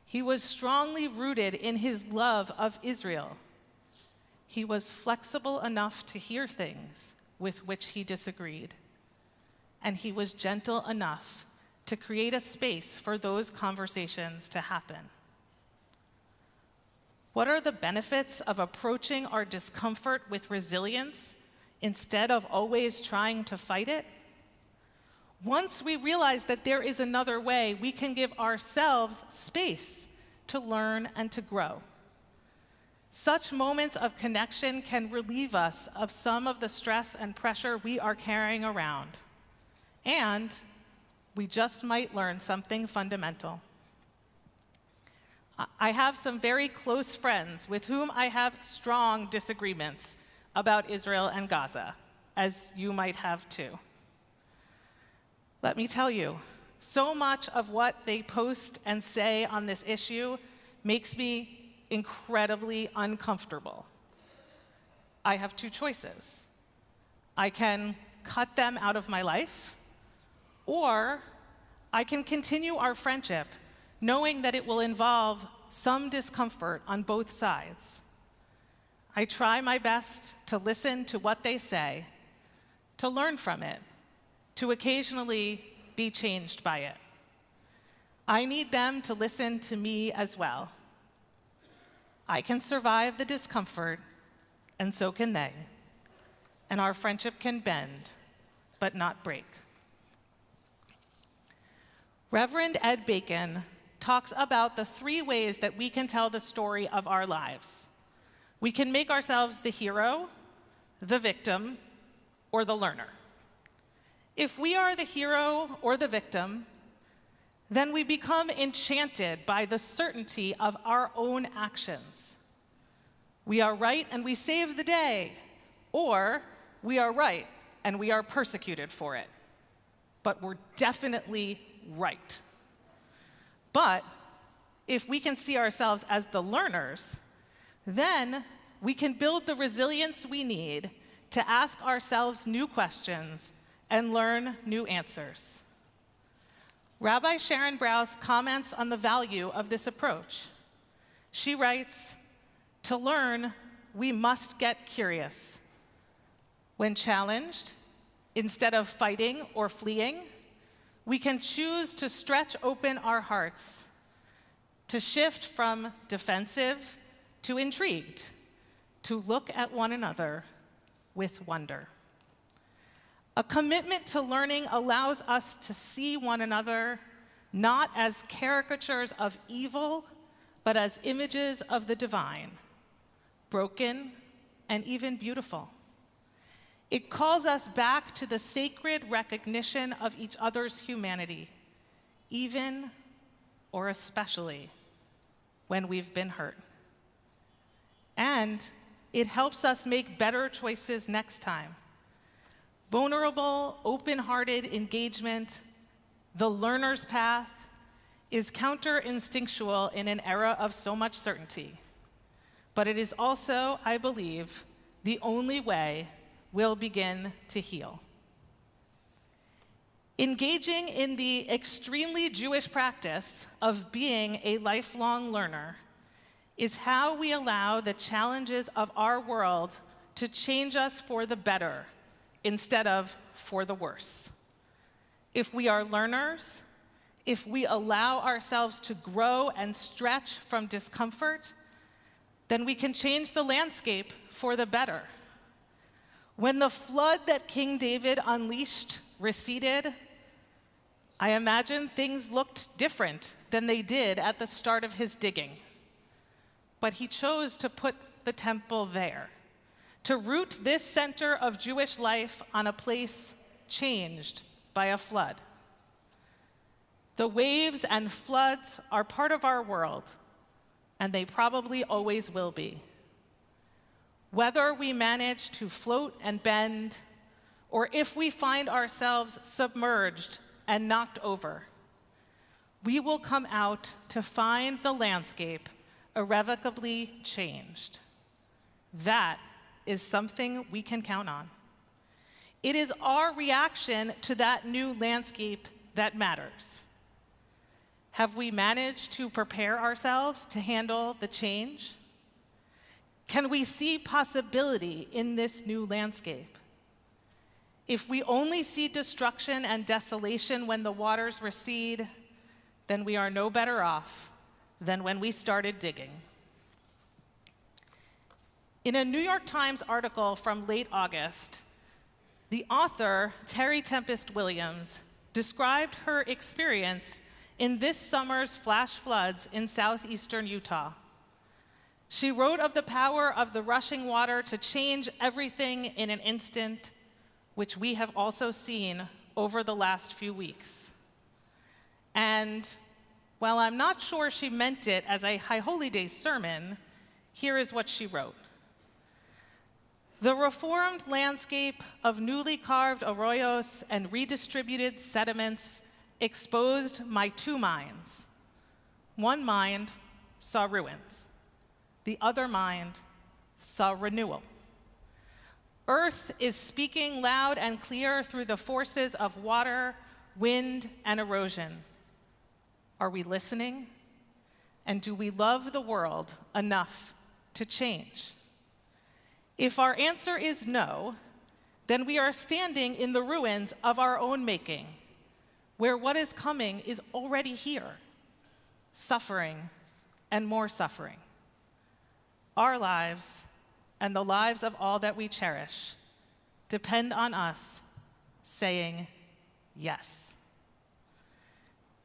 He was strongly rooted in his love of Israel. He was flexible enough to hear things with which he disagreed. And he was gentle enough to create a space for those conversations to happen. What are the benefits of approaching our discomfort with resilience instead of always trying to fight it? Once we realize that there is another way, we can give ourselves space to learn and to grow. Such moments of connection can relieve us of some of the stress and pressure we are carrying around. And we just might learn something fundamental. I have some very close friends with whom I have strong disagreements about Israel and Gaza, as you might have too. Let me tell you, so much of what they post and say on this issue makes me incredibly uncomfortable. I have two choices. I can cut them out of my life, or I can continue our friendship knowing that it will involve some discomfort on both sides. I try my best to listen to what they say, to learn from it, to occasionally be changed by it. I need them to listen to me as well. I can survive the discomfort, and so can they. And our friendship can bend, but not break. Reverend Ed Bacon talks about the three ways that we can tell the story of our lives. We can make ourselves the hero, the victim, or the learner. If we are the hero or the victim, then we become enchanted by the certainty of our own actions. We are right and we save the day, or we are right and we are persecuted for it. But we're definitely right. But if we can see ourselves as the learners, then we can build the resilience we need to ask ourselves new questions and learn new answers. Rabbi Sharon Brous comments on the value of this approach. She writes, "To learn, we must get curious. When challenged, instead of fighting or fleeing, we can choose to stretch open our hearts, to shift from defensive to intrigued, to look at one another with wonder." A commitment to learning allows us to see one another not as caricatures of evil, but as images of the divine, broken and even beautiful. It calls us back to the sacred recognition of each other's humanity, even or especially when we've been hurt. And it helps us make better choices next time. Vulnerable, open-hearted engagement, the learner's path, is counter-instinctual in an era of so much certainty. But it is also, I believe, the only way we'll begin to heal. Engaging in the extremely Jewish practice of being a lifelong learner is how we allow the challenges of our world to change us for the better instead of for the worse. If we are learners, if we allow ourselves to grow and stretch from discomfort, then we can change the landscape for the better. When the flood that King David unleashed receded, I imagine things looked different than they did at the start of his digging. But he chose to put the temple there, to root this center of Jewish life on a place changed by a flood. The waves and floods are part of our world, and they probably always will be. Whether we manage to float and bend, or if we find ourselves submerged and knocked over, we will come out to find the landscape irrevocably changed. That is something we can count on. It is our reaction to that new landscape that matters. Have we managed to prepare ourselves to handle the change? Can we see possibility in this new landscape? If we only see destruction and desolation when the waters recede, then we are no better off than when we started digging. In a New York Times article from late August, the author, Terry Tempest Williams, described her experience in this summer's flash floods in southeastern Utah. She wrote of the power of the rushing water to change everything in an instant, which we have also seen over the last few weeks. And while I'm not sure she meant it as a High Holy Day sermon, here is what she wrote. The reformed landscape of newly carved arroyos and redistributed sediments exposed my two minds. One mind saw ruins. The other mind saw renewal. Earth is speaking loud and clear through the forces of water, wind, and erosion. Are we listening? And do we love the world enough to change? If our answer is no, then we are standing in the ruins of our own making, where what is coming is already here, suffering and more suffering. Our lives and the lives of all that we cherish depend on us saying yes.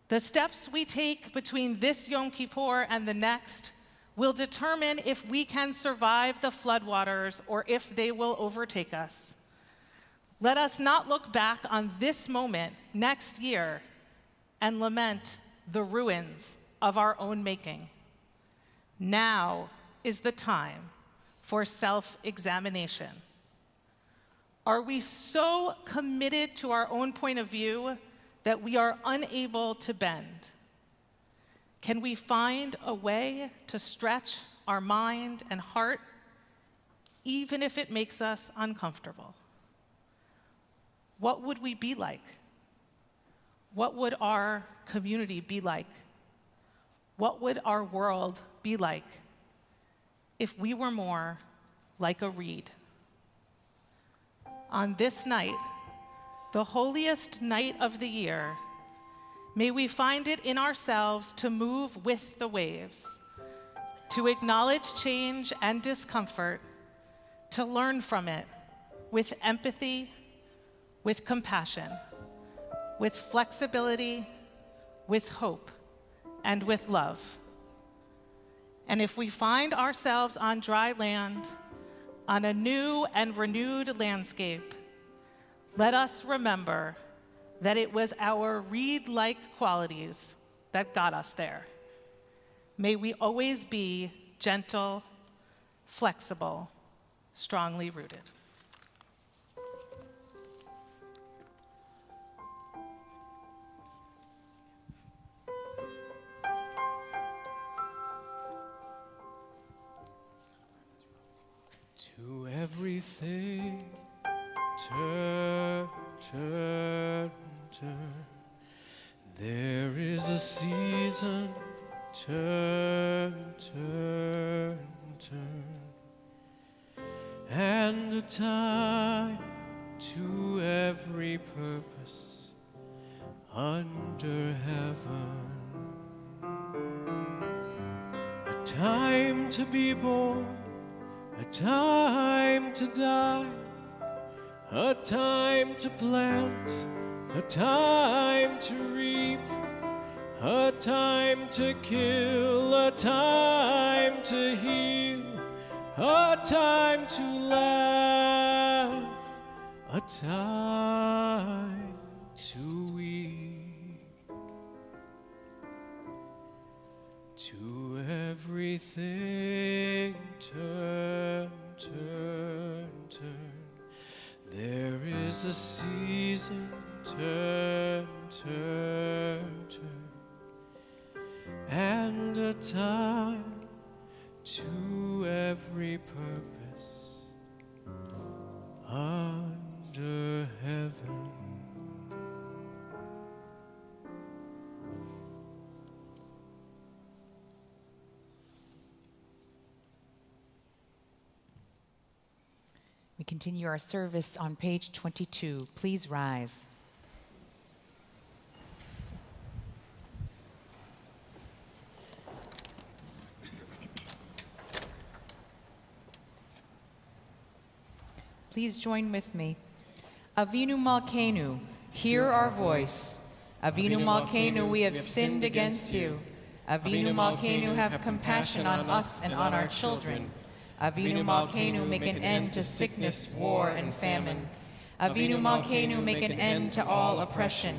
The steps we take between this Yom Kippur and the next will determine if we can survive the floodwaters or if they will overtake us. Let us not look back on this moment next year and lament the ruins of our own making. Now is the time for self-examination. Are we so committed to our own point of view that we are unable to bend? Can we find a way to stretch our mind and heart, even if it makes us uncomfortable? What would we be like? What would our community be like? What would our world be like if we were more like a reed? On this night, the holiest night of the year, may we find it in ourselves to move with the waves, to acknowledge change and discomfort, to learn from it with empathy, with compassion, with flexibility, with hope, and with love. And if we find ourselves on dry land, on a new and renewed landscape, let us remember that it was our reed-like qualities that got us there. May we always be gentle, flexible, strongly rooted. To everything, turn, turn, turn. There is a season, turn, turn, turn. And a time to every purpose under heaven. A time to be born, a time to die, a time to plant, a time to reap, a time to kill, a time to heal, a time to laugh, a time to weep. To everything turn, turn, turn. There is a season, turn, turn, turn, and a time to every purpose under heaven. We continue our service on page 22. Please rise. Please join with me. Avinu Malkeinu, hear our voice. Avinu Malkeinu, we have sinned against you. Avinu Malkeinu, have compassion on us and on our children. Avinu Malkeinu, make an end to sickness, war, and famine. Avinu Malkeinu, make an end to all oppression.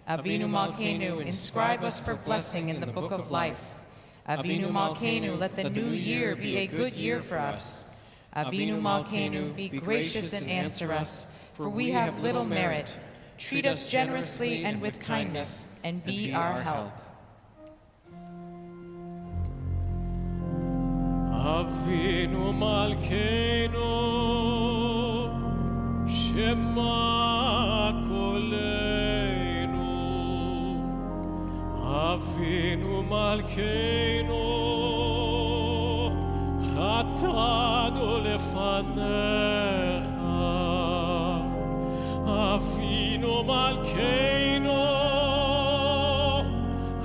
Avinu Malkeinu, inscribe us for blessing in the book of life. Avinu Malkeinu, let the new year be a good year for us. Avinu Malkeinu, be gracious and answer us, for we have little merit. Treat us generously and with kindness, and be our help. Avinu Malkeinu, Shema Koleinu. Avinu Malkeinu, Chatanu lefanecha. Avinu Malkeinu,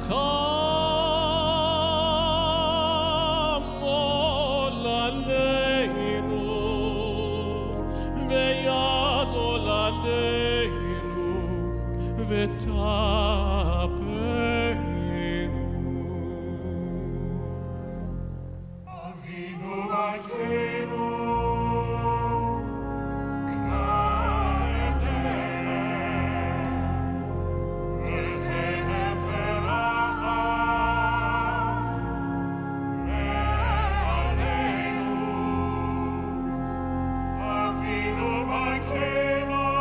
Avinu Malkeinu,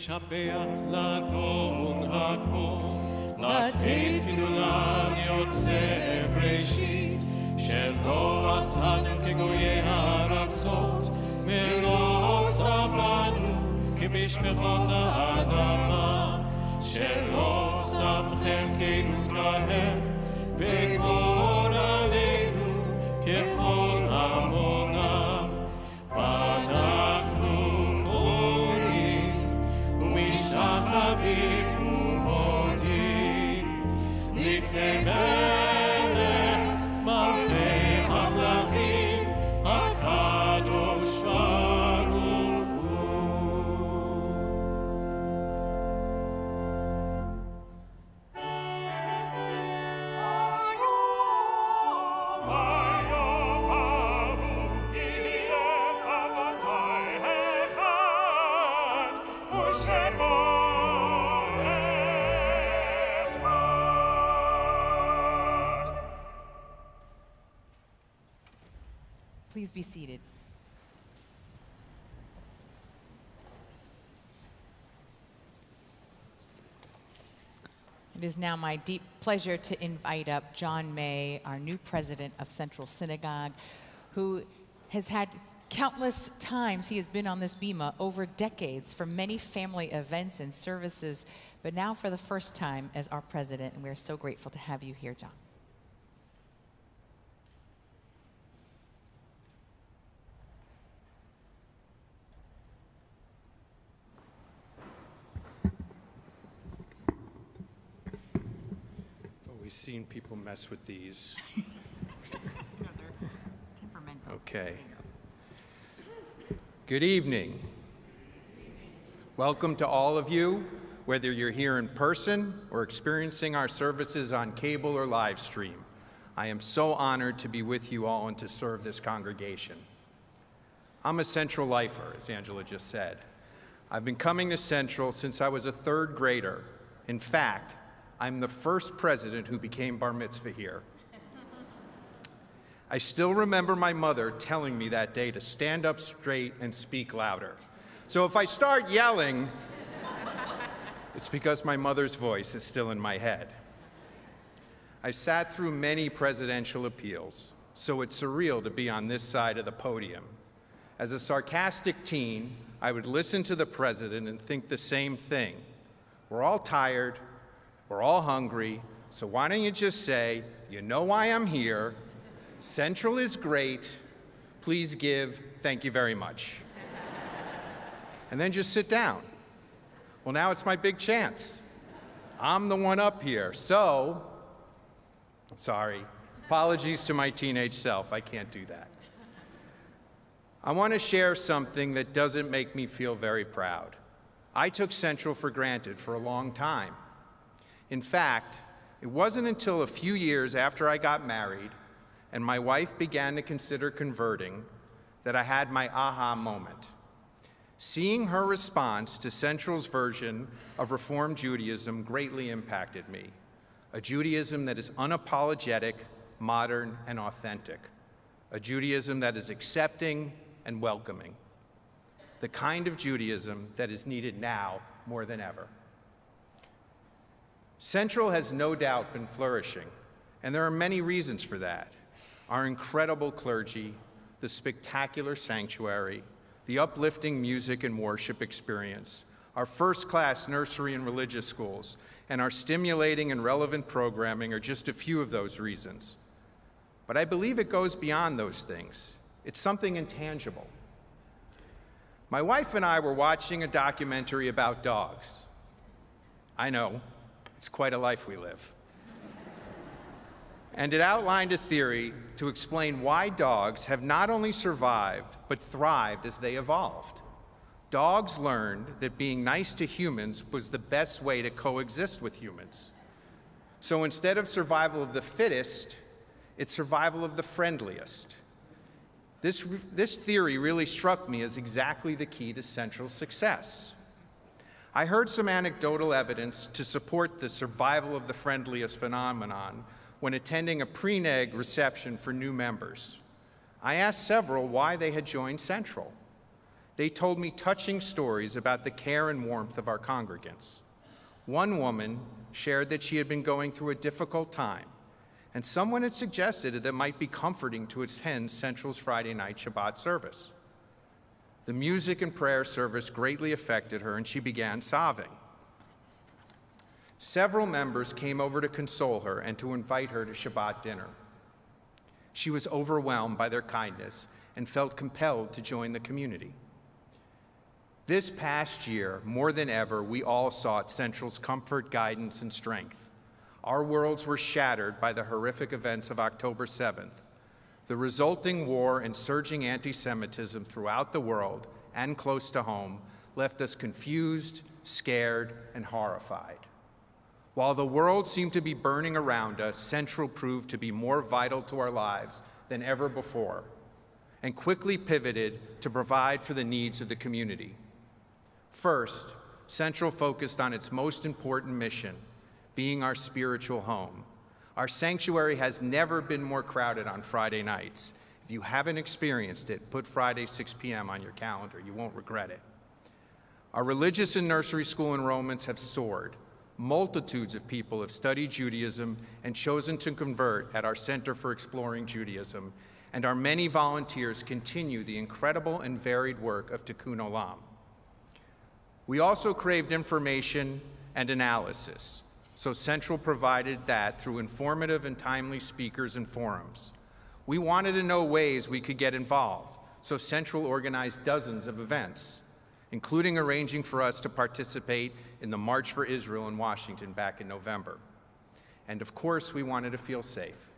לשבח לדון הכל, לתת גדולה ליוצא בראשית, שלא עשנו כגויי הארצות, ולא שמנו כמשפחות האדמה, שלא שם חלקנו כהם, וגורלנו ככל עמונם. ואנחנו קוראים ומשתחווים ומודים לפני מלך מלכי המלכים הקדוש ברוך הוא. Please be seated. It is now my deep pleasure to invite up John May, our new president of Central Synagogue, who has had countless times he has been on this bima over decades for many family events and services, but now for the first time as our president, and we are so grateful to have you here, John. We've seen people mess with these. They're temperamental. Okay. Good evening. Welcome to all of you, whether you're here in person or experiencing our services on cable or live stream. I am so honored to be with you all and to serve this congregation. I'm a Central lifer, as Angela just said. I've been coming to Central since I was a third grader. In fact, I'm the first president who became bar mitzvah here. I still remember my mother telling me that day to stand up straight and speak louder. So if I start yelling, it's because my mother's voice is still in my head. I sat through many presidential appeals, so it's surreal to be on this side of the podium. As a sarcastic teen, I would listen to the president and think the same thing. We're all tired, we're all hungry, so why don't you just say, you know why I'm here, Central is great, please give, thank you very much. And then just sit down. Well, now it's my big chance. I'm the one up here, so, sorry, apologies to my teenage self, I can't do that. I want to share something that doesn't make me feel very proud. I took Central for granted for a long time. In fact, it wasn't until a few years after I got married and my wife began to consider converting that I had my aha moment. Seeing her response to Central's version of Reform Judaism greatly impacted me, a Judaism that is unapologetic, modern, and authentic, a Judaism that is accepting and welcoming, the kind of Judaism that is needed now more than ever. Central has no doubt been flourishing, and there are many reasons for that. Our incredible clergy, the spectacular sanctuary, the uplifting music and worship experience, our first-class nursery and religious schools, and our stimulating and relevant programming are just a few of those reasons. But I believe it goes beyond those things. It's something intangible. My wife and I were watching a documentary about dogs. I know. It's quite a life we live. And it outlined a theory to explain why dogs have not only survived, but thrived as they evolved. Dogs learned that being nice to humans was the best way to coexist with humans. So instead of survival of the fittest, it's survival of the friendliest. This theory really struck me as exactly the key to Central's success. I heard some anecdotal evidence to support the survival of the friendliest phenomenon when attending a pre-neg reception for new members. I asked several why they had joined Central. They told me touching stories about the care and warmth of our congregants. One woman shared that she had been going through a difficult time, and someone had suggested that it might be comforting to attend Central's Friday night Shabbat service. The music and prayer service greatly affected her, and she began sobbing. Several members came over to console her and to invite her to Shabbat dinner. She was overwhelmed by their kindness and felt compelled to join the community. This past year, more than ever, we all sought Central's comfort, guidance, and strength. Our worlds were shattered by the horrific events of October 7th. The resulting war and surging anti-Semitism throughout the world and close to home left us confused, scared, and horrified. While the world seemed to be burning around us, Central proved to be more vital to our lives than ever before, and quickly pivoted to provide for the needs of the community. First, Central focused on its most important mission, being our spiritual home. Our sanctuary has never been more crowded on Friday nights. If you haven't experienced it, put Friday 6 p.m. on your calendar. You won't regret it. Our religious and nursery school enrollments have soared. Multitudes of people have studied Judaism and chosen to convert at our Center for Exploring Judaism, and our many volunteers continue the incredible and varied work of Tikkun Olam. We also craved information and analysis, so Central provided that through informative and timely speakers and forums. We wanted to know ways we could get involved, so Central organized dozens of events, including arranging for us to participate in the March for Israel in Washington back in November. And of course, we wanted to feel safe.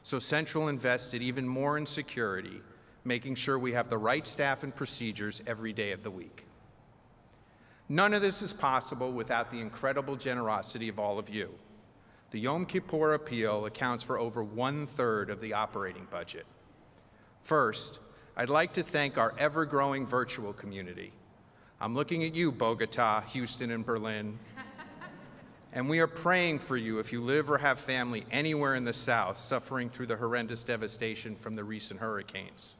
So Central invested even more in security, making sure we have the right staff and procedures every day of the week. None of this is possible without the incredible generosity of all of you. The Yom Kippur Appeal accounts for over 1/3 of the operating budget. First, I'd like to thank our ever-growing virtual community. I'm looking at you, Bogota, Houston, and Berlin. And we are praying for you if you live or have family anywhere in the South suffering through the horrendous devastation from the recent hurricanes.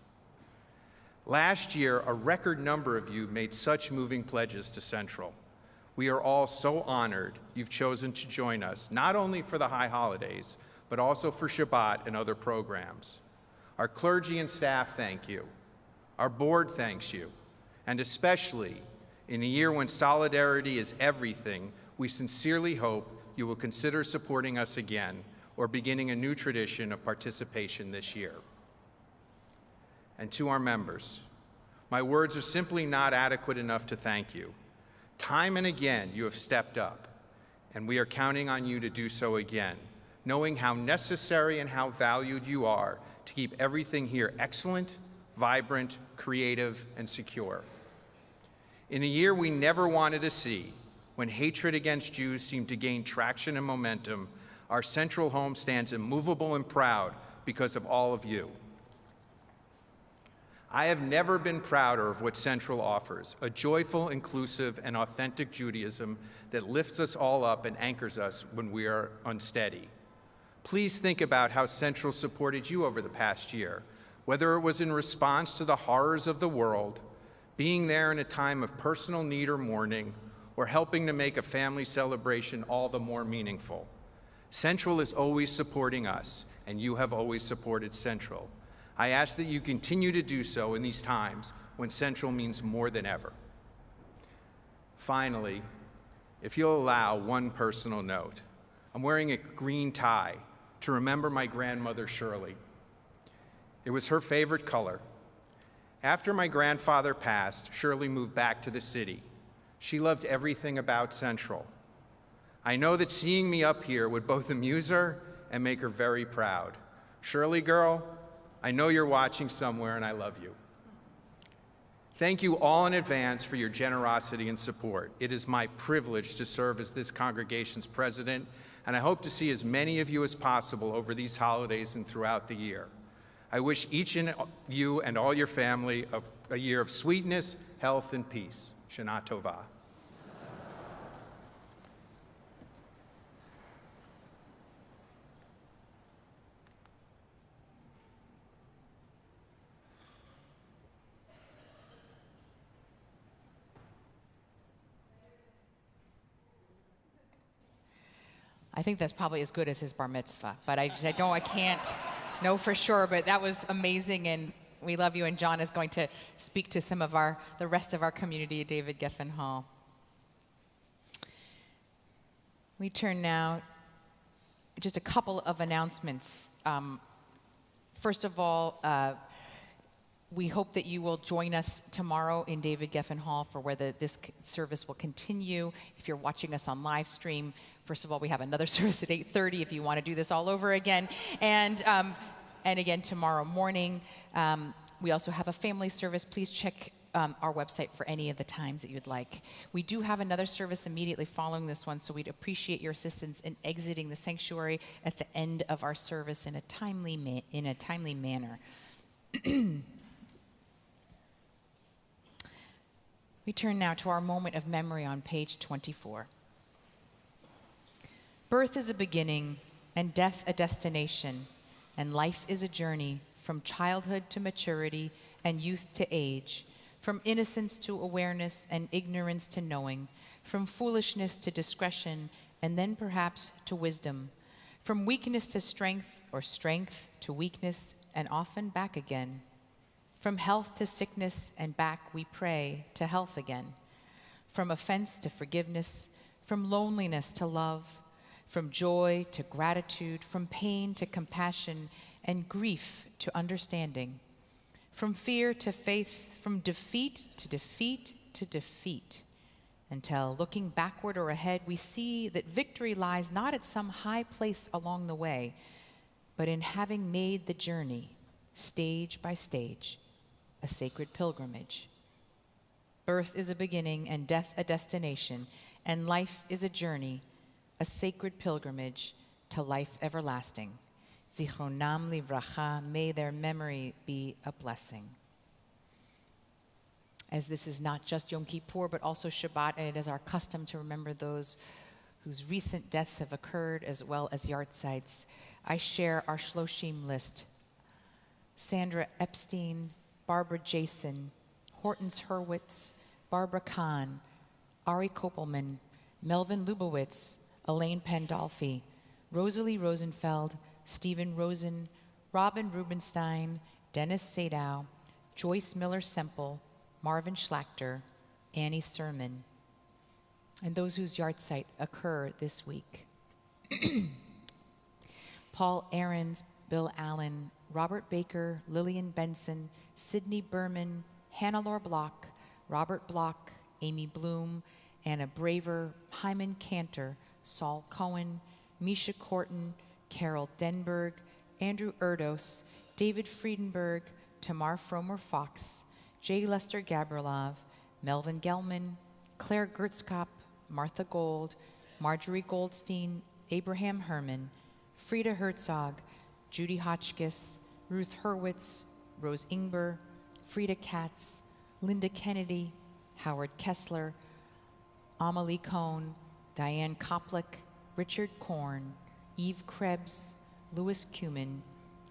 Last year, a record number of you made such moving pledges to Central. We are all so honored you've chosen to join us, not only for the high holidays, but also for Shabbat and other programs. Our clergy and staff thank you. Our board thanks you. And especially in a year when solidarity is everything, we sincerely hope you will consider supporting us again or beginning a new tradition of participation this year. And to our members, my words are simply not adequate enough to thank you. Time and again, you have stepped up, and we are counting on you to do so again, knowing how necessary and how valued you are to keep everything here excellent, vibrant, creative, and secure. In a year we never wanted to see, when hatred against Jews seemed to gain traction and momentum, our Central home stands immovable and proud because of all of you. I have never been prouder of what Central offers, a joyful, inclusive, and authentic Judaism that lifts us all up and anchors us when we are unsteady. Please think about how Central supported you over the past year, whether it was in response to the horrors of the world, being there in a time of personal need or mourning, or helping to make a family celebration all the more meaningful. Central is always supporting us, and you have always supported Central. I ask that you continue to do so in these times when Central means more than ever. Finally, if you'll allow one personal note, I'm wearing a green tie to remember my grandmother, Shirley. It was her favorite color. After my grandfather passed, Shirley moved back to the city. She loved everything about Central. I know that seeing me up here would both amuse her and make her very proud. Shirley, girl, I know you're watching somewhere, and I love you. Thank you all in advance for your generosity and support. It is my privilege to serve as this congregation's president, and I hope to see as many of you as possible over these holidays and throughout the year. I wish each of you and all your family a year of sweetness, health, and peace. Shana Tova. I think that's probably as good as his bar mitzvah, but I can't know for sure, but that was amazing, and we love you, and John is going to speak to some of the rest of our community at David Geffen Hall. We turn now, just a couple of announcements. First of all, we hope that you will join us tomorrow in David Geffen Hall for where this service will continue. If you're watching us on live stream, first of all, we have another service at 8:30 if you want to do this all over again. And again, tomorrow morning, we also have a family service. Please check our website for any of the times that you'd like. We do have another service immediately following this one, so we'd appreciate your assistance in exiting the sanctuary at the end of our service in a timely manner. We turn now to our moment of memory on page 24. Birth is a beginning, and death a destination, and life is a journey from childhood to maturity and youth to age, from innocence to awareness and ignorance to knowing, from foolishness to discretion, and then perhaps to wisdom, from weakness to strength, or strength to weakness, and often back again. From health to sickness, and back we pray to health again. From offense to forgiveness, from loneliness to love, from joy to gratitude, from pain to compassion, and grief to understanding. From fear to faith, from defeat to defeat to defeat, until looking backward or ahead, we see that victory lies not at some high place along the way, but in having made the journey, stage by stage, a sacred pilgrimage. Birth is a beginning and death a destination, and life is a journey, a sacred pilgrimage to life everlasting. Zichronam livracha, may their memory be a blessing. As this is not just Yom Kippur, but also Shabbat, and it is our custom to remember those whose recent deaths have occurred, as well as yahrzeits, I share our Shloshim list. Sandra Epstein, Barbara Jason, Hortense Hurwitz, Barbara Kahn, Ari Kopelman, Melvin Lubowitz, Elaine Pandolfi, Rosalie Rosenfeld, Stephen Rosen, Robin Rubenstein, Dennis Sadow, Joyce Miller-Semple, Marvin Schlachter, Annie Sermon, and those whose yahrzeit occur this week. Paul Ahrens, Bill Allen, Robert Baker, Lillian Benson, Sidney Berman, Hannah-Laure Block, Robert Block, Amy Bloom, Anna Braver, Hyman Cantor, Saul Cohen, Misha Corton, Carol Denberg, Andrew Erdos, David Friedenberg, Tamar Fromer-Fox, J. Lester Gabrilov, Melvin Gelman, Claire Gertzkop, Martha Gold, Marjorie Goldstein, Abraham Herman, Frida Herzog, Judy Hotchkiss, Ruth Hurwitz, Rose Ingber, Frida Katz, Linda Kennedy, Howard Kessler, Amelie Cohn, Diane Koplik, Richard Korn, Eve Krebs, Louis Kumin,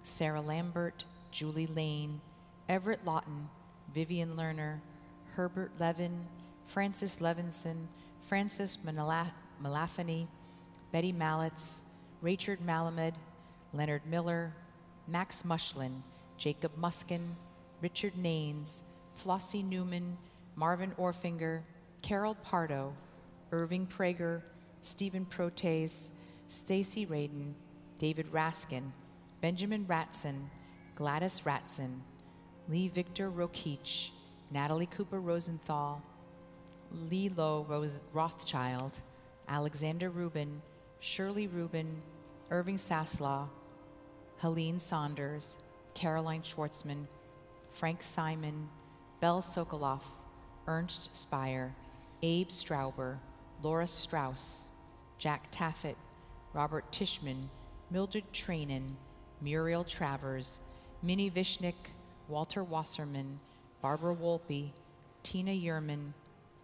Sarah Lambert, Julie Lane, Everett Lawton, Vivian Lerner, Herbert Levin, Francis Levinson, Francis Malafany, Betty Malitz, Richard Malamed, Leonard Miller, Max Mushlin, Jacob Muskin, Richard Naines, Flossie Newman, Marvin Orfinger, Carol Pardo, Irving Prager, Stephen Protes, Stacy Radin, David Raskin, Benjamin Ratson, Gladys Ratson, Lee Victor Rokich, Natalie Cooper Rosenthal, Lee Lowe Rothschild, Alexander Rubin, Shirley Rubin, Irving Saslaw, Helene Saunders, Caroline Schwartzman, Frank Simon, Belle Sokoloff, Ernst Speyer, Abe Strauber, Laura Strauss, Jack Taffet, Robert Tishman, Mildred Trainin, Muriel Travers, Minnie Vishnik, Walter Wasserman, Barbara Wolpe, Tina Yerman,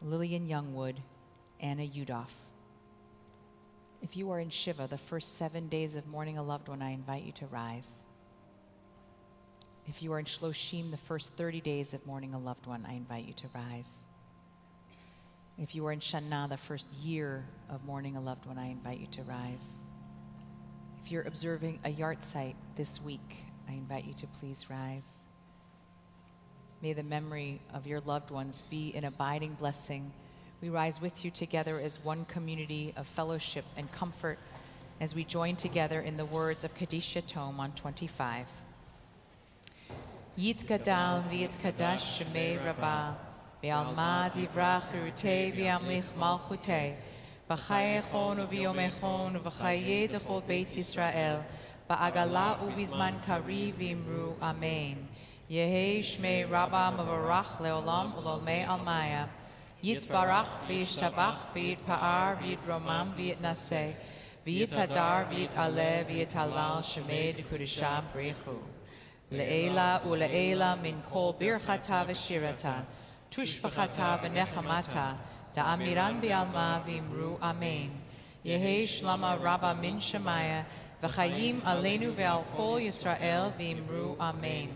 Lillian Youngwood, Anna Udoff. If you are in Shiva the first 7 days of mourning a loved one, I invite you to rise. If you are in Shloshim the first 30 days of mourning a loved one, I invite you to rise. If you are in Shana, the first year of mourning a loved one, I invite you to rise. If you're observing a yahrzeit this week, I invite you to please rise. May the memory of your loved ones be an abiding blessing. We rise with you together as one community of fellowship and comfort as we join together in the words of Kaddish Yatom on 25. Yitkadal v'yitkadash shemei Rabbah, v'alma divrach rutei v'yamlich malchutei, v'chayechon u'v'yomechon u'v'chayeh d'chol Beit Yisrael, ba'agala u'vizman kari v'imru amen. Yehi shmei Rabbah mavarach leolam ulolmei almaya, yitbarach v'yishtabach v'yitpa'ar v'yitromam v'yitnaseh, v'yitadar v'yitaleh v'yitalal shemei d'kudisham brechu. Le'ela u'le'ela min kol birchata v'shirata, tushbachata v'nechamata, da'amiran bi'alma v'imru amen. Yehi shlama Rabbah min shemaya, v'chayim aleinu ve'al kol Yisrael v'imru amen.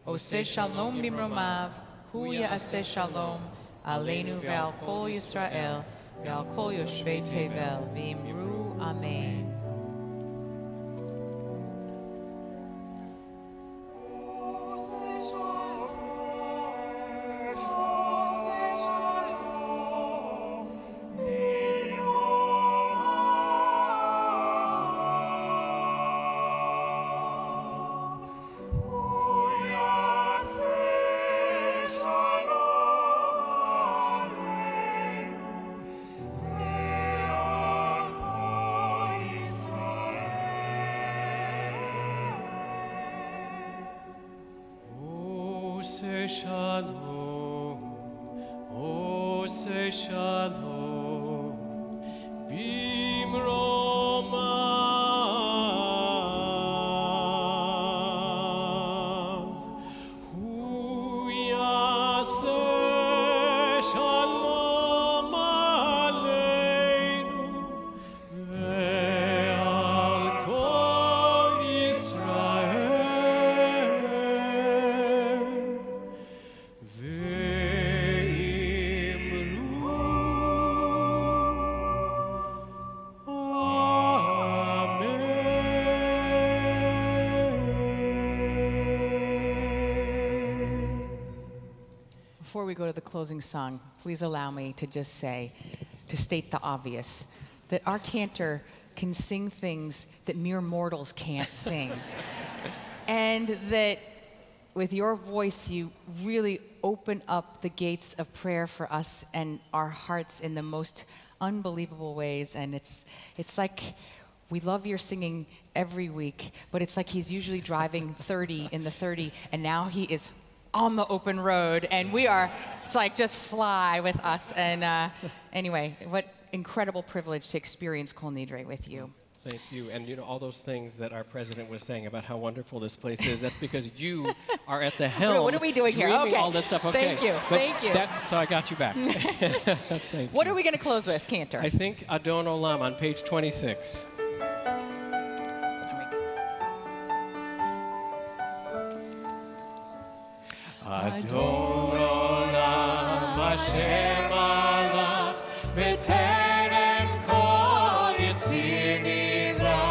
Oseh shalom bimromav, hu ya'aseh shalom, aleinu ve'al kol Yisrael, ve'al kol yoshvei tevel v'imru amen. say shalom, oh say shalom, bimromav, hu yaseh shalom aleinu, ve'al kol Yisrael. Before we go to the closing song, please allow me to just say, to state the obvious, that our cantor can sing things that mere mortals can't sing. And that with your voice, you really open up the gates of prayer for us and our hearts in the most unbelievable ways. And it's like we love your singing every week, but it's like he's usually driving 30 in the 30, and now he is on the open road, and it's like just fly with us. And anyway, what incredible privilege to experience Col Nidre with you. Thank you. And you know, all those things that our president was saying about how wonderful this place is, that's because you are at the helm. What are we doing here? dreaming Okay. all this stuff. Okay. Thank you. But Thank you. So I got you back. Thank What you. are we going to close with, Cantor? I think Adon Olam on page 26. Adon Olam Hashem Alach B'terem Kol Yitzir Nivra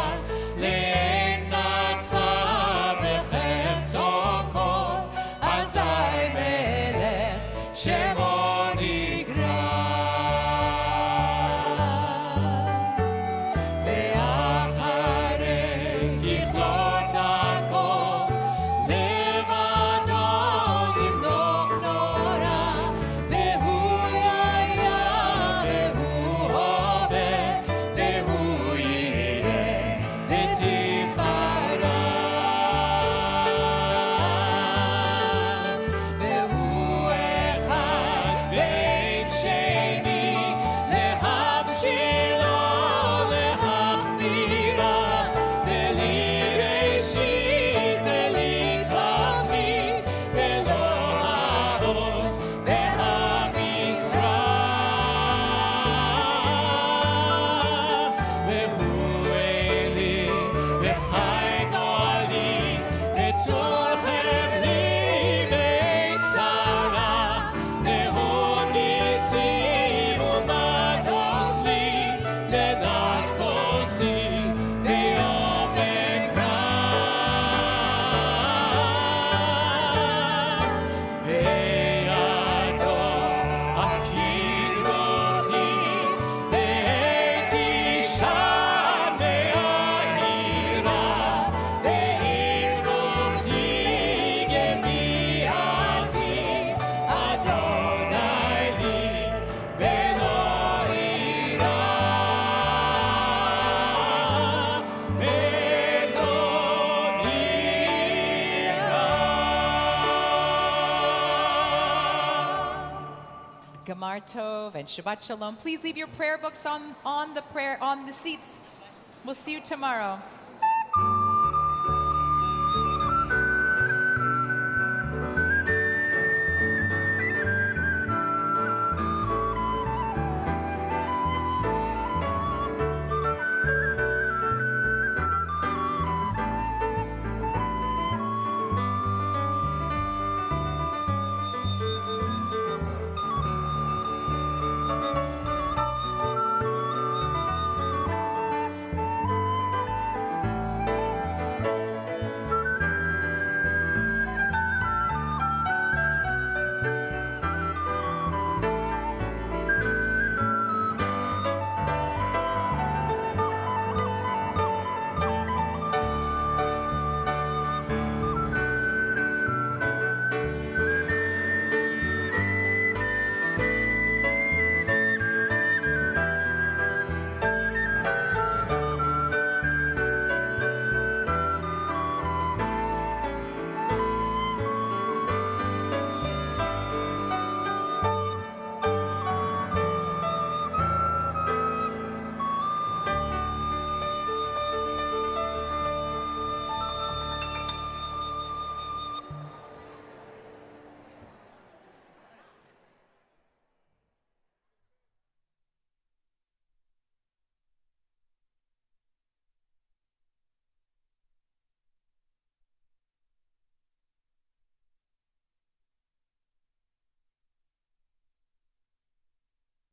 Le'en Nasa B'chetzo Kol Azai Melech Shemo Nigra Ve'acharei Kichlot HaKol Levado Yimloch Nora Ve'hu Yaya Ve'hu Gamar Tov and Shabbat Shalom. Please leave your prayer books on the seats. We'll see you tomorrow.